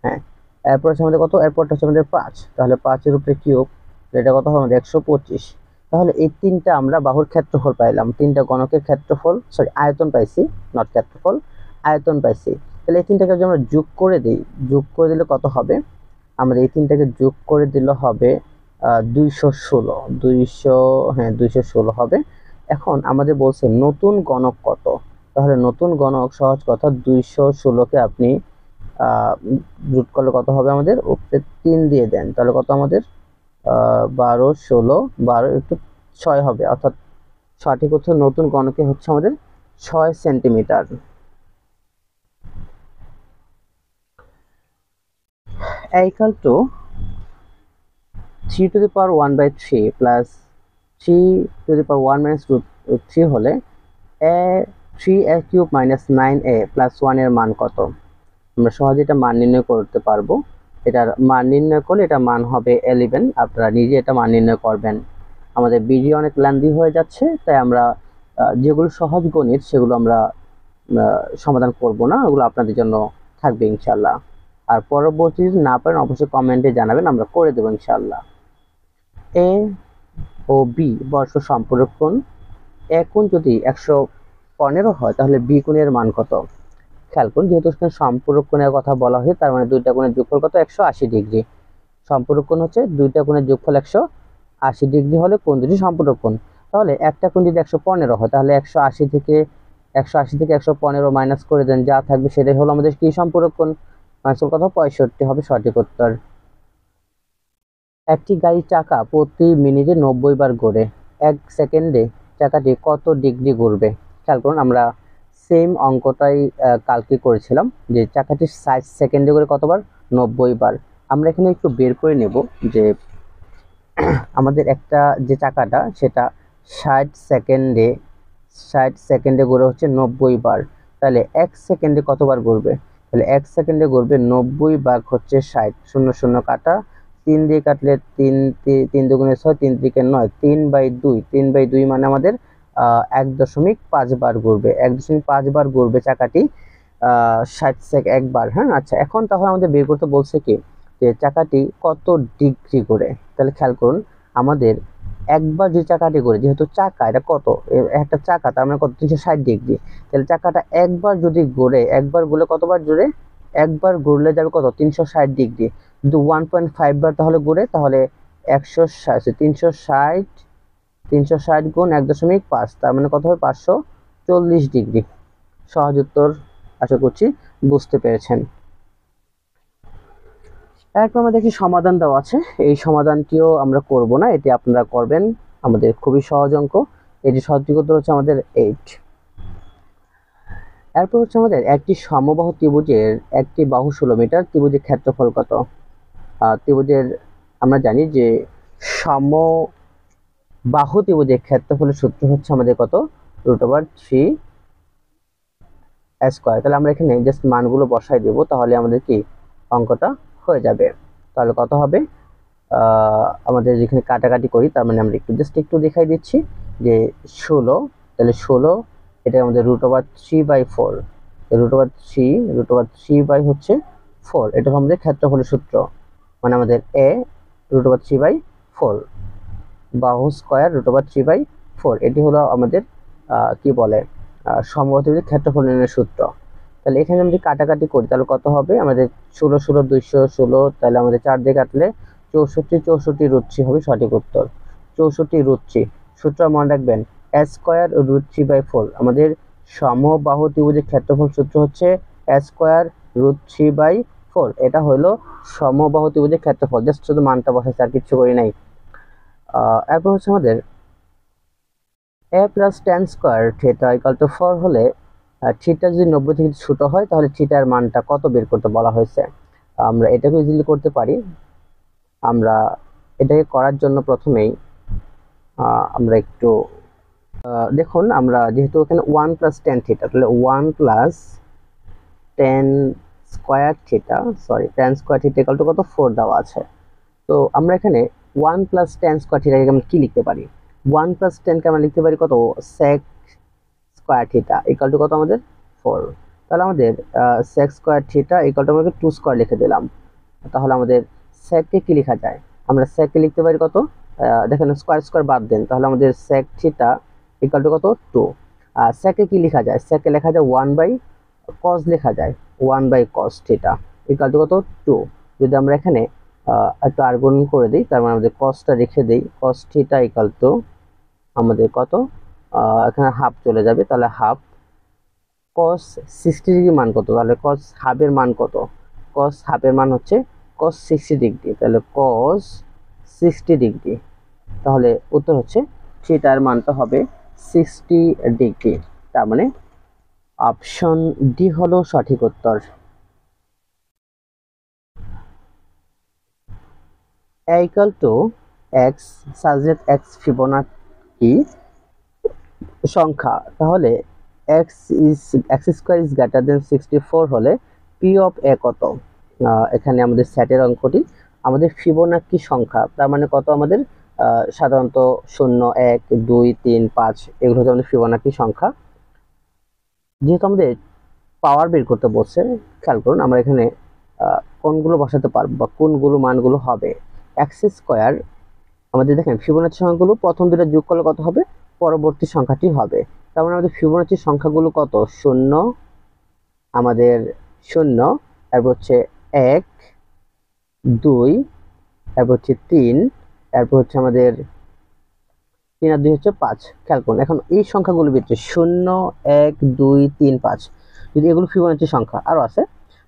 হ্যাঁ, এরপর হচ্ছে আমাদের কত, এরপরটা হচ্ছে আমাদের 5, তাহলে 5 এর উপরে কিউব, এটা কত হবে আমাদের 125। তাহলে এই তিনটা আমরা বাহুর ক্ষেত্রফল পাইলাম, তিনটা গণকের ক্ষেত্রফল, সরি আয়তন পাইছি, নট ক্ষেত্রফল, আয়তন পাইছি। তাহলে এই তিনটাকে যদি আমরা যোগ করে দিই, যোগ করে দিলে কত হবে, আমাদের এই তিনটাকে যোগ করে দিলে হবে 216 হবে। এখন আমাদের বলছে নতুন গণক কত, তাহলে নতুন গণক সহজ কথা, 216কে আপনি রুট করলে কত হবে, আমাদের উপরে 3 দিয়ে দেন, তাহলে কত আমাদের 12 16 12 একটু 6 হবে, অর্থাৎ সঠিক উত্তর নতুন গণকে হচ্ছে আমাদের 6 সেন্টিমিটার। ইকুয়াল টু 3⁻1/3 প্লাস 3⁻1 - হলে 3a³ - 9a + 1 এর মান কত? আমরা সহজে এটা মান নির্ণয় করতে পারবো। এটার মান নির্ণয় করলে এটা মান হবে 11। আপনারা নিজে এটা মান নির্ণয় করবেন। আমাদের ভিডিও অনেক লেন্দি হয়ে যাচ্ছে, তাই আমরা যেগুলো সহজ গণিত সেগুলো আমরা সমাধান করব না, ওগুলো আপনাদের জন্য থাকবে ইনশাল্লাহ। আর পরবর্তী যদি না পারেন অবশ্যই কমেন্টে জানাবেন, আমরা করে দেবো ইনশাল্লাহ। এ ও বি বর্গ সম্পূরক কোণ। এ কোণ যদি 115 হয় তাহলে বি কোণের মান কত? খেয়াল করুন, যেহেতু সম্পূরক কোণের কথা বলা হয়, তার মানে দুইটা কোণের যোগফল কত? 180 ডিগ্রি। সম্পূরক কোণ হচ্ছে দুইটা কোণের যোগফল 180 ডিগ্রি হলে কোণ দুটি সম্পূরক কোণ। তাহলে একটা কোণ যদি 115 হয় তাহলে 180 থেকে 115 মাইনাস করে দেন, যা থাকবে সেটাই হলো আমাদের কি সম্পূরক কোণ। মাইনাস কত? 65 হবে সঠিক উত্তর। একটি গাড়ির চাকা প্রতি মিনিটে 90 বার ঘোরে, 1 সেকেন্ডে চাকাটি কত ডিগ্রি ঘুরবে? খেয়াল করুন, আমরা সেম অঙ্কটাই কালকে করেছিলাম, যে চাকাটি 60 সেকেন্ডে করে কতবার? 90 বার। আমরা এখানে একটু বের করে নেব যে আমাদের একটা যে চাকাটা সেটা 60 সেকেন্ডে ঘুরে হচ্ছে 90 বার। তাহলে 1 সেকেন্ডে কতবার ঘুরবে? তাহলে 1 সেকেন্ডে ঘুরবে 90 ভাগ হচ্ছে 60, 0 0 কাটা, 3 দিয়ে কাটলে 3 দুগুণে 6, 3 3 9, 3/2, 3/2 মানে আমাদের 1.5 বার ঘুরবে। 1.5 বার ঘুরবে চাকাটি 60 সেকেন্ড একবার। হ্যাঁ, আচ্ছা, এখন তাহলে আমাদের বের করতে বলছে কি যে চাকাটি কত ডিগ্রি ঘুরে। তাহলে খেয়াল করুন, আমাদের একবার যে চাকাটি ঘুরে, যেহেতু চাকা এটা কত, একটা চাকা তার মানে কত? 360 ডিগ্রি। তাহলে চাকাটা একবার যদি ঘুরে, একবার ঘুরলে কতবার ঘুরে? একবার ঘুরলে যাবে কত? 360 ডিগ্রি। যদি 1.5 বার তাহলে ঘুরে, তাহলে 360 গুণ 1.5, তার মানে কত হবে? 540 ডিগ্রি। সহজ উত্তর, আশা করছি বুঝতে পেরেছেন। এরপর আমাদের একটি সমাধান দেওয়া আছে, এই সমাধানটিও আমরা করব না, এটি আপনারা করবেন। আমাদের খুবই সহজ অঙ্ক, এটি সঠিক উত্তর হচ্ছে আমাদের 8। এরপর হচ্ছে আমাদের একটি সমবাহু ত্রিভুজের একটি বাহু 16 মিটার, ত্রিভুজের ক্ষেত্রফল কত? ত্রিভুজের আমরা জানি যে সমবাহু ত্রিভুজের ক্ষেত্রফলের সূত্র হচ্ছে আমাদের কত? √3 স্কয়ার। তাহলে আমরা এখানে জাস্ট মানগুলো বসাই দেব, তাহলে আমাদের কি অঙ্কটা হয়ে যাবে। তাহলে কত হবে? আমাদের যেখানে কাটাকাটি করি, তার মানে আমরা একটু দেখাই দিচ্ছি যে 16, তাহলে 16 এটা আমাদের √3/4, √3 বাই হচ্ছে 4, এটা আমাদের ক্ষেত্রফলের সূত্র, মানে আমাদের a √3/4 বাহু স্কয়ার √3/4, এটি হলো আমাদের কি বলে সমবাহু ত্রিভুজের ক্ষেত্রফল নির্ণয়ের সূত্র। তাহলে এখানে যদি কাটাকাটি করি তাহলে কত হবে? আমাদের 16 16 216, তাহলে আমাদের 4 দিয়ে কাটলে 64 64 √3 হবে সঠিক উত্তর। 64 √3 সূত্র মনে রাখবেন, a স্কয়ার √3/4। আমাদের সমবাহু ত্রিভুজের ক্ষেত্রফল সূত্র হচ্ছে a স্কয়ার √3/4। এটা হলো সমবাহু ত্রিভুজের ক্ষেত্রফল, জাস্ট শুধু মানটা বসাইছি, আর কিছু করি নাই। এরপর হচ্ছে আমাদের a + tan স্কয়ার থিটা = 4 হলে থিটা যদি 90 থেকে ছোট হয় তাহলে থিটার মানটা কত বের করতে বলা হয়েছে। আমরা এটাকে ইজিলি করতে পারি। আমরা এটাকে করার জন্য প্রথমেই আমরা একটু দেখুন, আমরা যেহেতু এখানে 1 + tan থিটা, তাহলে 1 + tan square theta, tan square theta = কত? 4 দেওয়া আছে। তো আমরা এখানে 1 + tan স্কয়ার থিটাকে আমরা কি লিখতে পারি? 1 + tan কে আমরা লিখতে পারি কত? sec স্কয়ার থিটা = কত আমাদের? 4। তাহলে আমাদের sec স্কয়ার থিটা = আমাদের 2 স্কয়ার লিখে দিলাম। তাহলে আমাদের sec কে কি লেখা যায়? আমরা sec কে লিখতে পারি কত? দেখেন স্কয়ার স্কয়ার বাদ দেন, তাহলে আমাদের sec থিটা = কত? 2। sec কে কি লেখা যায়? sec কে লেখা যায় 1/cos লেখা যায়, 1/cos থিটা = কত? 2। যদি আমরা এখানে একটু আর গুণ করে দিই, তার মানে আমাদের cosটা রেখে দেই, cos থিটা আমাদের কত? এখানে হাফ চলে যাবে, তাহলে হাফ। cos 60 ডিগ্রি মান কত? তাহলে cos হাফের মান কত? cos হাফের মান হচ্ছে cos 60 ডিগ্রি, তাহলে cos 60 ডিগ্রি। তাহলে উত্তর হচ্ছে থিটার মানটা হবে 60 ডিগ্রি। তার মানে অপশন ডি হলো সঠিক উত্তর। a = x সাজেট x ফিবোনাকি সংখ্যা, তাহলে x² > 64 হলে p of a কত? এখানে আমাদের সেটের অঙ্কটি আমাদের ফিবোনাক্কি সংখ্যা, তার মানে কত আমাদের সাধারণত 0 1 2 3 5 এগুলো হচ্ছে আমাদের ফিবোনাক্কি সংখ্যা। যেহেতু আমাদের পাওয়ার বের করতে বলছে, খেয়াল করুন আমরা এখানে কোনগুলো বসাতে পারবো বা কোনগুলো মানগুলো হবে। এক্স স্কোয়ার আমাদের দেখেন ফিবোনাচ্চি সংখ্যাগুলো প্রথম দুটো যোগ করলে কত হবে, পরবর্তী সংখ্যাটি হবে। তার মানে আমাদের ফিবোনাচ্চি সংখ্যাগুলো কত, 0 আমাদের 0, তারপর হচ্ছে 1 2, তারপর হচ্ছে 3, তারপর হচ্ছে আমাদের 3 আর 2 হচ্ছে 5। খেয়াল করুন এখন এই সংখ্যাগুলো ভিতরে 0 1 2 3 5 যদি এগুলো ফিবোনাচ্চি সংখ্যা আরো আছে,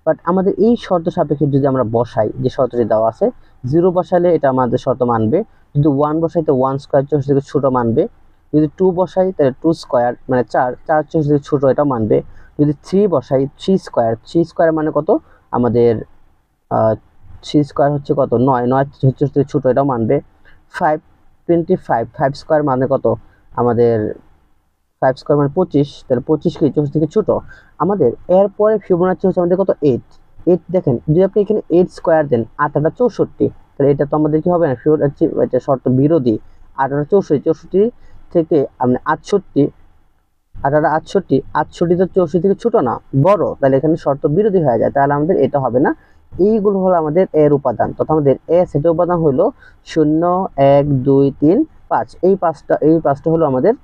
বাট আমাদের এই শর্ত সাপেক্ষে যদি আমরা বসাই, যে শর্তটি দেওয়া আছে 0 বসালে এটা আমাদের শর্ত মানবে, যদি 1 বসাই তো 1 স্কয়ার থেকে ছোট মানবে, যদি 2 বসাই তাহলে 2 স্কয়ার মানে 4 4 থেকে ছোট এটা মানবে, যদি 3 বসাই 3 স্কয়ার মানে কত আমাদের 3 স্কয়ার হচ্ছে কত 9 9 হচ্ছে ছোট এটাও মানবে। 5 25 5 স্কয়ার মানে কত আমাদের 5 স্কয়ার মানে 25, তাহলে 25 কি 24 থেকে ছোট আমাদের। এরপরে ফিবোনাচ্চি হচ্ছে আমাদের কত 8 8 দেখেন যদি আপনি এখানে 8 স্কয়ার দেন 8 8 64, তাহলে এটা তো আমাদের কি হবে না, ফিবোনাচ্চি এটা শর্ত বিরোধী। 8 8 64 64 থেকে আপনি 68 8 8 68 68 তো 64 থেকে ছোট না বড়, তাহলে এখানে শর্ত বিরোধী হয়ে যায়, তাহলে আমাদের এটা হবে না। এইগুলো হলো আমাদের এর উপাদান, তথা আমাদের এ সেটের উপাদান হলো 0 1 2 3 5, এই পাঁচটা হলো আমাদের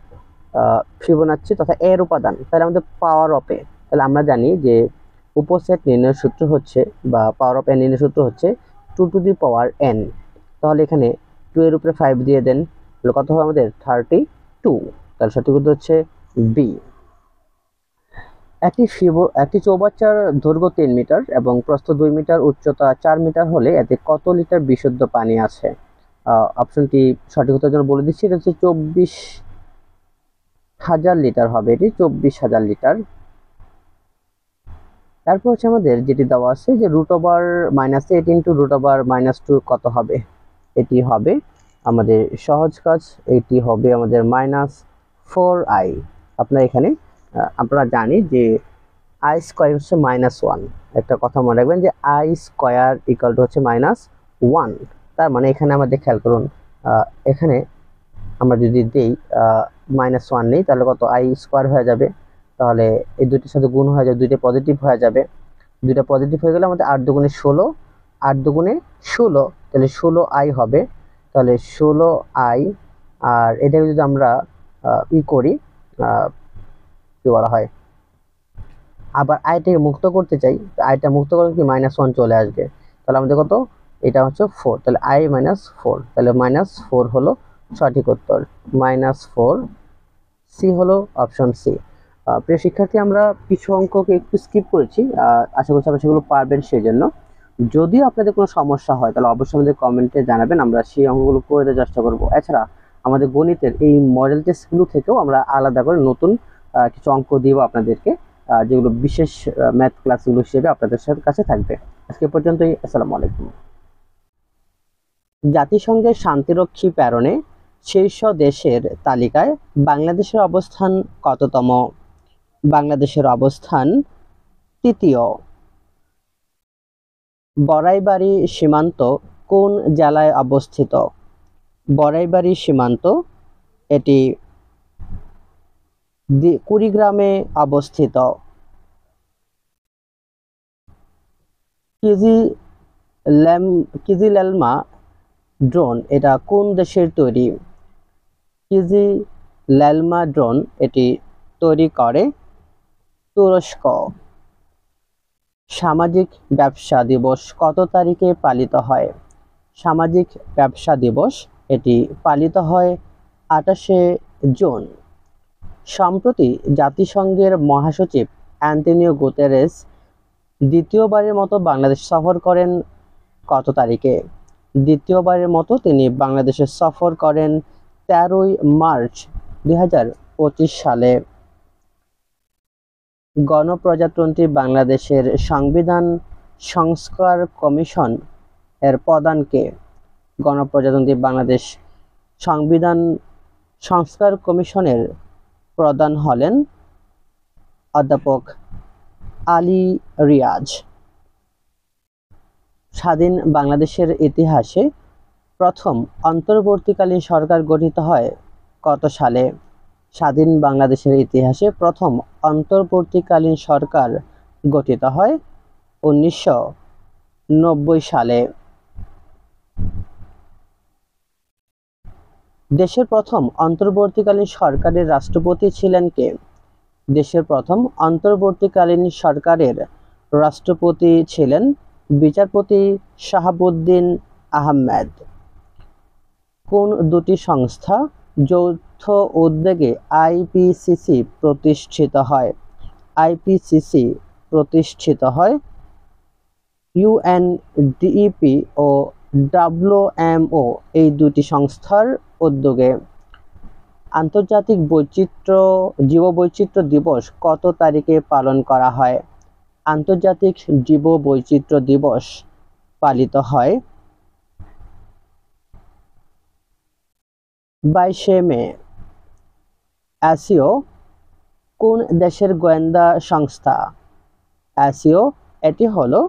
ফিবোনাচ্চি তথা এর উপাদান। তাহলে আমাদের পাওয়ার অফ এ, তাহলে আমরা জানি যে উপসেট নির্ণয়ের সূত্র হচ্ছে বা পাওয়ার অফ এন নির্ণয়ের সূত্র হচ্ছে 2 টু দি পাওয়ার n। তাহলে এখানে 2 এর উপরে 5 দিয়ে দেন, তাহলে কত হবে আমাদের 32। তাহলে সঠিক উত্তর হচ্ছে বি। একটি চৌবাচ্চার দৈর্ঘ্য 3 মিটার এবং প্রস্থ 2 মিটার, উচ্চতা 4 মিটার হলে এতে কত লিটার বিশুদ্ধ পানি আছে? অপশনটি সঠিক উত্তরের জন্য বলে দিচ্ছি, এটা হচ্ছে 24,000 লিটার হবে, এটি 24,000 লিটার। তারপর হচ্ছে আমাদের যেটি দেওয়া আছে যে √8 ইন্টু √2 কত হবে, এটি হবে আমাদের সহজ কাজ, এটি হবে আমাদের -4i। আপনারা এখানে আপনারা জানি যে আই স্কয়ার হচ্ছে -1, একটা কথা মনে রাখবেন যে আই স্কয়ার ইকুয়াল টু হচ্ছে -1। তার মানে এখানে আমাদের খেয়াল করুন এখানে আমরা যদি দেই -1 নেই তাহলে কত আই স্কয়ার হয়ে যাবে, তাহলে এই দুইটির সাথে গুণ হয়ে যাবে, দুইটা পজিটিভ হয়ে যাবে, দুইটা পজিটিভ হয়ে গেলে আমাদের 8 দুগুণে 16, 8 দুগুণে 16, তাহলে 16i হবে, তাহলে 16i। আর এটাকে যদি আমরা করি কি বলা হয়, আবার আইটাকে মুক্ত করতে চাই, আইটা মুক্ত করলে কি -1 চলে আসবে, তাহলে আমাদের কত এটা হচ্ছে 4, তাহলে i -4, তাহলে -4 হলো সঠিক উত্তর, -4 সি হলো অপশন সি। প্রিয় শিক্ষার্থী আমরা কিছু অঙ্ককে একটু স্কিপ করেছি, আশা করছি আপনারা সেগুলো পারবেন। সেই জন্য যদিও আপনাদের কোনো সমস্যা হয় তাহলে অবশ্যই আমাদের কমেন্টে জানাবেন, আমরা সেই অঙ্কগুলো করে দেওয়ার চেষ্টা করব। এছাড়া আমাদের গণিতের এই মডেল টেস্টগুলো থেকেও আমরা আলাদা করে নতুন কিছু অঙ্ক দিব আপনাদেরকে, যেগুলো বিশেষ ম্যাথ ক্লাসগুলো হিসেবে আপনাদের কাছে থাকবে। আজকে পর্যন্তই, আসসালামু আলাইকুম। জাতিসংঘের শান্তিরক্ষী প্রেরণে শীর্ষ দেশের তালিকায় বাংলাদেশের অবস্থান কততম? বাংলাদেশের অবস্থান তৃতীয়। বড়াইবাড়ি সীমান্ত কোন জেলায় অবস্থিত? বড়াইবাড়ি সীমান্ত এটি কুড়িগ্রামে অবস্থিত। কিজিলেলমা ড্রোন এটা কোন দেশের তৈরি? কিজিলেলমা ড্রোন এটি তৈরি করে তুরস্ক। সামাজিক ব্যবসা দিবস কত তারিখে পালিত হয়? সামাজিক ব্যবসা দিবস এটি পালিত হয় 28শে জুন। সম্প্রতি জাতিসংঘের মহাসচিব অ্যান্টোনিও গুতেরেস দ্বিতীয়বারের মতো বাংলাদেশ সফর করেন কত তারিখে? দ্বিতীয়বারের মতো তিনি বাংলাদেশে সফর করেন 13ই মার্চ 2025 সালে। গণপ্রজাতন্ত্রী বাংলাদেশের সংবিধান সংস্কার কমিশন এর প্রধান কে? গণপ্রজাতন্ত্রী বাংলাদেশ সংবিধান সংস্কার কমিশনের প্রধান হলেন অধ্যাপক আলী রিয়াজ। স্বাধীন বাংলাদেশের ইতিহাসে প্রথম অন্তর্বর্তীকালীন সরকার গঠিত হয় কত সালে? স্বাধীন বাংলাদেশের ইতিহাসে প্রথম অন্তর্বর্তীকালীন সরকার গঠিত হয় 1990 সালে। দেশের প্রথম অন্তর্বর্তীকালীন সরকারের রাষ্ট্রপতি ছিলেন কে? দেশের প্রথম অন্তর্বর্তীকালীন সরকারের রাষ্ট্রপতি ছিলেন বিচারপতি শাহাবুদ্দিন আহমেদ। কোন দুটি সংস্থা যৌথ উদ্যোগে আইপিসিসি প্রতিষ্ঠিত হয়? আইপিসিসি প্রতিষ্ঠিত হয় ইউএনডিপি ও ডব্লিউএমও এই দুটি সংস্থার উদ্যোগে। আন্তর্জাতিক জীববৈচিত্র্য দিবস কত তারিখে পালন করা হয়? আন্তর্জাতিক জীববৈচিত্র্য দিবস পালিত হয় 22শে মে। এসিও কোন দেশের গোয়েন্দা সংস্থা? এসিও এটি হলো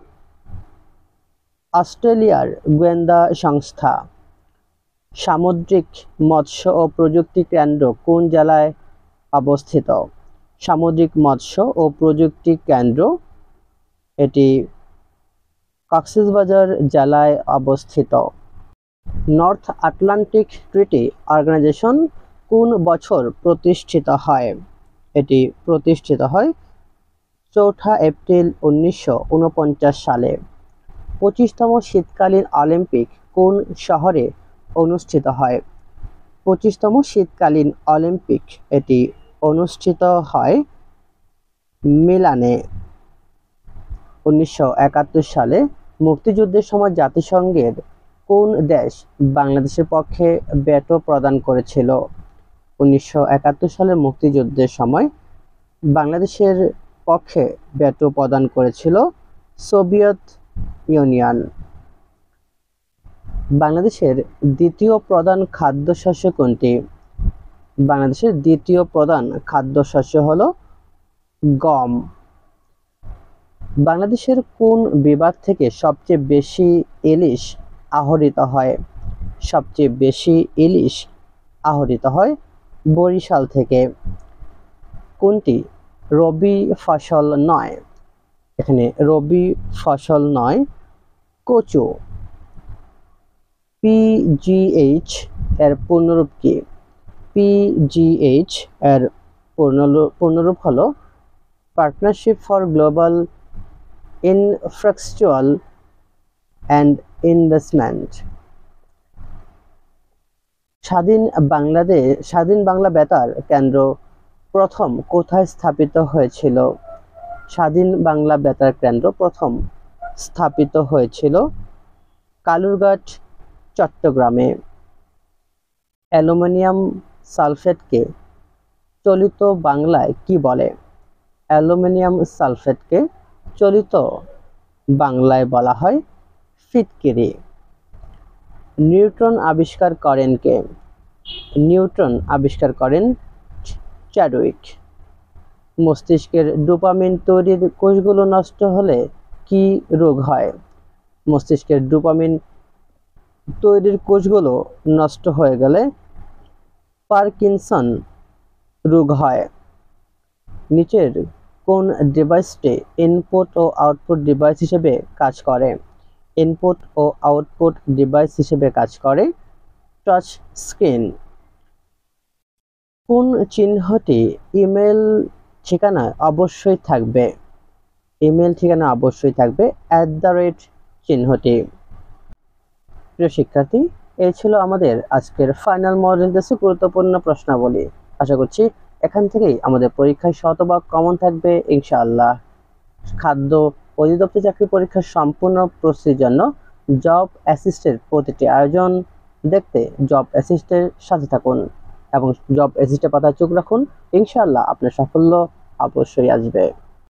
অস্ট্রেলিয়ার গোয়েন্দা সংস্থা। সামুদ্রিক মৎস্য ও প্রযুক্তি কেন্দ্র কোন জেলায় অবস্থিত? সামুদ্রিক মৎস্য ও প্রযুক্তি কেন্দ্র এটি কক্সবাজার জেলায় অবস্থিত। নর্থ আটলান্টিক ট্রিটি অর্গানাইজেশন কোন বছর প্রতিষ্ঠিত হয়? এটি প্রতিষ্ঠিত হয় 4 এপ্রিল 1949 সালে। 25তম শীতকালীন অলিম্পিক কোন শহরে অনুষ্ঠিত হয়? 25তম শীতকালীন অলিম্পিক এটি অনুষ্ঠিত হয় মিলানে। 1971 সালে মুক্তিযুদ্ধের সময় জাতিসংঘের কোন দেশ বাংলাদেশের পক্ষে ভেটো প্রদান করেছিল? 1971 সালের মুক্তিযুদ্ধের সময় বাংলাদেশের পক্ষে ভেটো প্রদান করেছিল সোভিয়েত ইউনিয়ন। বাংলাদেশের দ্বিতীয় প্রধান খাদ্যশস্য কোনটি? বাংলাদেশের দ্বিতীয় প্রধান খাদ্যশস্য হলো গম। বাংলাদেশের কোন বিভাগ থেকে সবচেয়ে বেশি ইলিশ আহরিত হয়? সবচেয়ে বেশি ইলিশ আহরিত হয় বরিশাল থেকে। কোনটি রবি ফসল নয়? এখানে রবি ফসল নয় কচু। পিজিএইচ এর পূর্ণরূপ কি? পিজিএইচ এর পূর্ণরূপ হলো partnership for global infrastructural and investment. স্বাধীন বাংলা বেতার কেন্দ্র প্রথম কোথায় স্থাপিত হয়েছিল? স্বাধীন বাংলা বেতার কেন্দ্র প্রথম স্থাপিত হয়েছিল কালুরঘাট, চট্টগ্রামে। অ্যালুমিনিয়াম সালফেটকে চলিত বাংলায় কি বলে? অ্যালুমিনিয়াম সালফেটকে চলিত বাংলায় বলা হয় ফিটকিরি। নিউট্রন আবিষ্কার করেন কে? নিউট্রন আবিষ্কার করেন চ্যাডউইক। মস্তিষ্কের ডোপামিন তৈরির কোষগুলো নষ্ট হলে কি রোগ হয়? মস্তিষ্কের ডোপামিন তৈরির কোষগুলো নষ্ট হয়ে গেলে পার্কিনসন রোগ হয়। নিচের কোন ডিভাইসটি ইনপুট ও আউটপুট ডিভাইস হিসেবে কাজ করে? ইনপুট ও আউটপুট ডিভাইস হিসেবে কাজ করে টাচ স্ক্রিন। কোন চিহ্নটি ইমেল ঠিকানায় অবশ্যই থাকবে? ইমেল ঠিকানা অবশ্যই থাকবে @ চিহ্নটি। প্রিয় শিক্ষার্থী, এই ছিল আমাদের আজকের ফাইনাল মডেল টেস্টের গুরুত্বপূর্ণ প্রশ্নাবলী। আশা করছি এখান থেকেই আমাদের পরীক্ষায় শতভাগ কমন থাকবে ইনশাআল্লাহ। খাদ্য অধিদপ্তর চাকরি পরীক্ষার সম্পূর্ণ প্রস্তুতির জন্য জব অ্যাসিস্টের প্রতিটি আয়োজন দেখতে জব অ্যাসিস্টের সাথে থাকুন এবং জব অ্যাসিস্টের পাতায় চোখ রাখুন। ইনশাআল্লাহ আপনার সাফল্য অবশ্যই আসবে।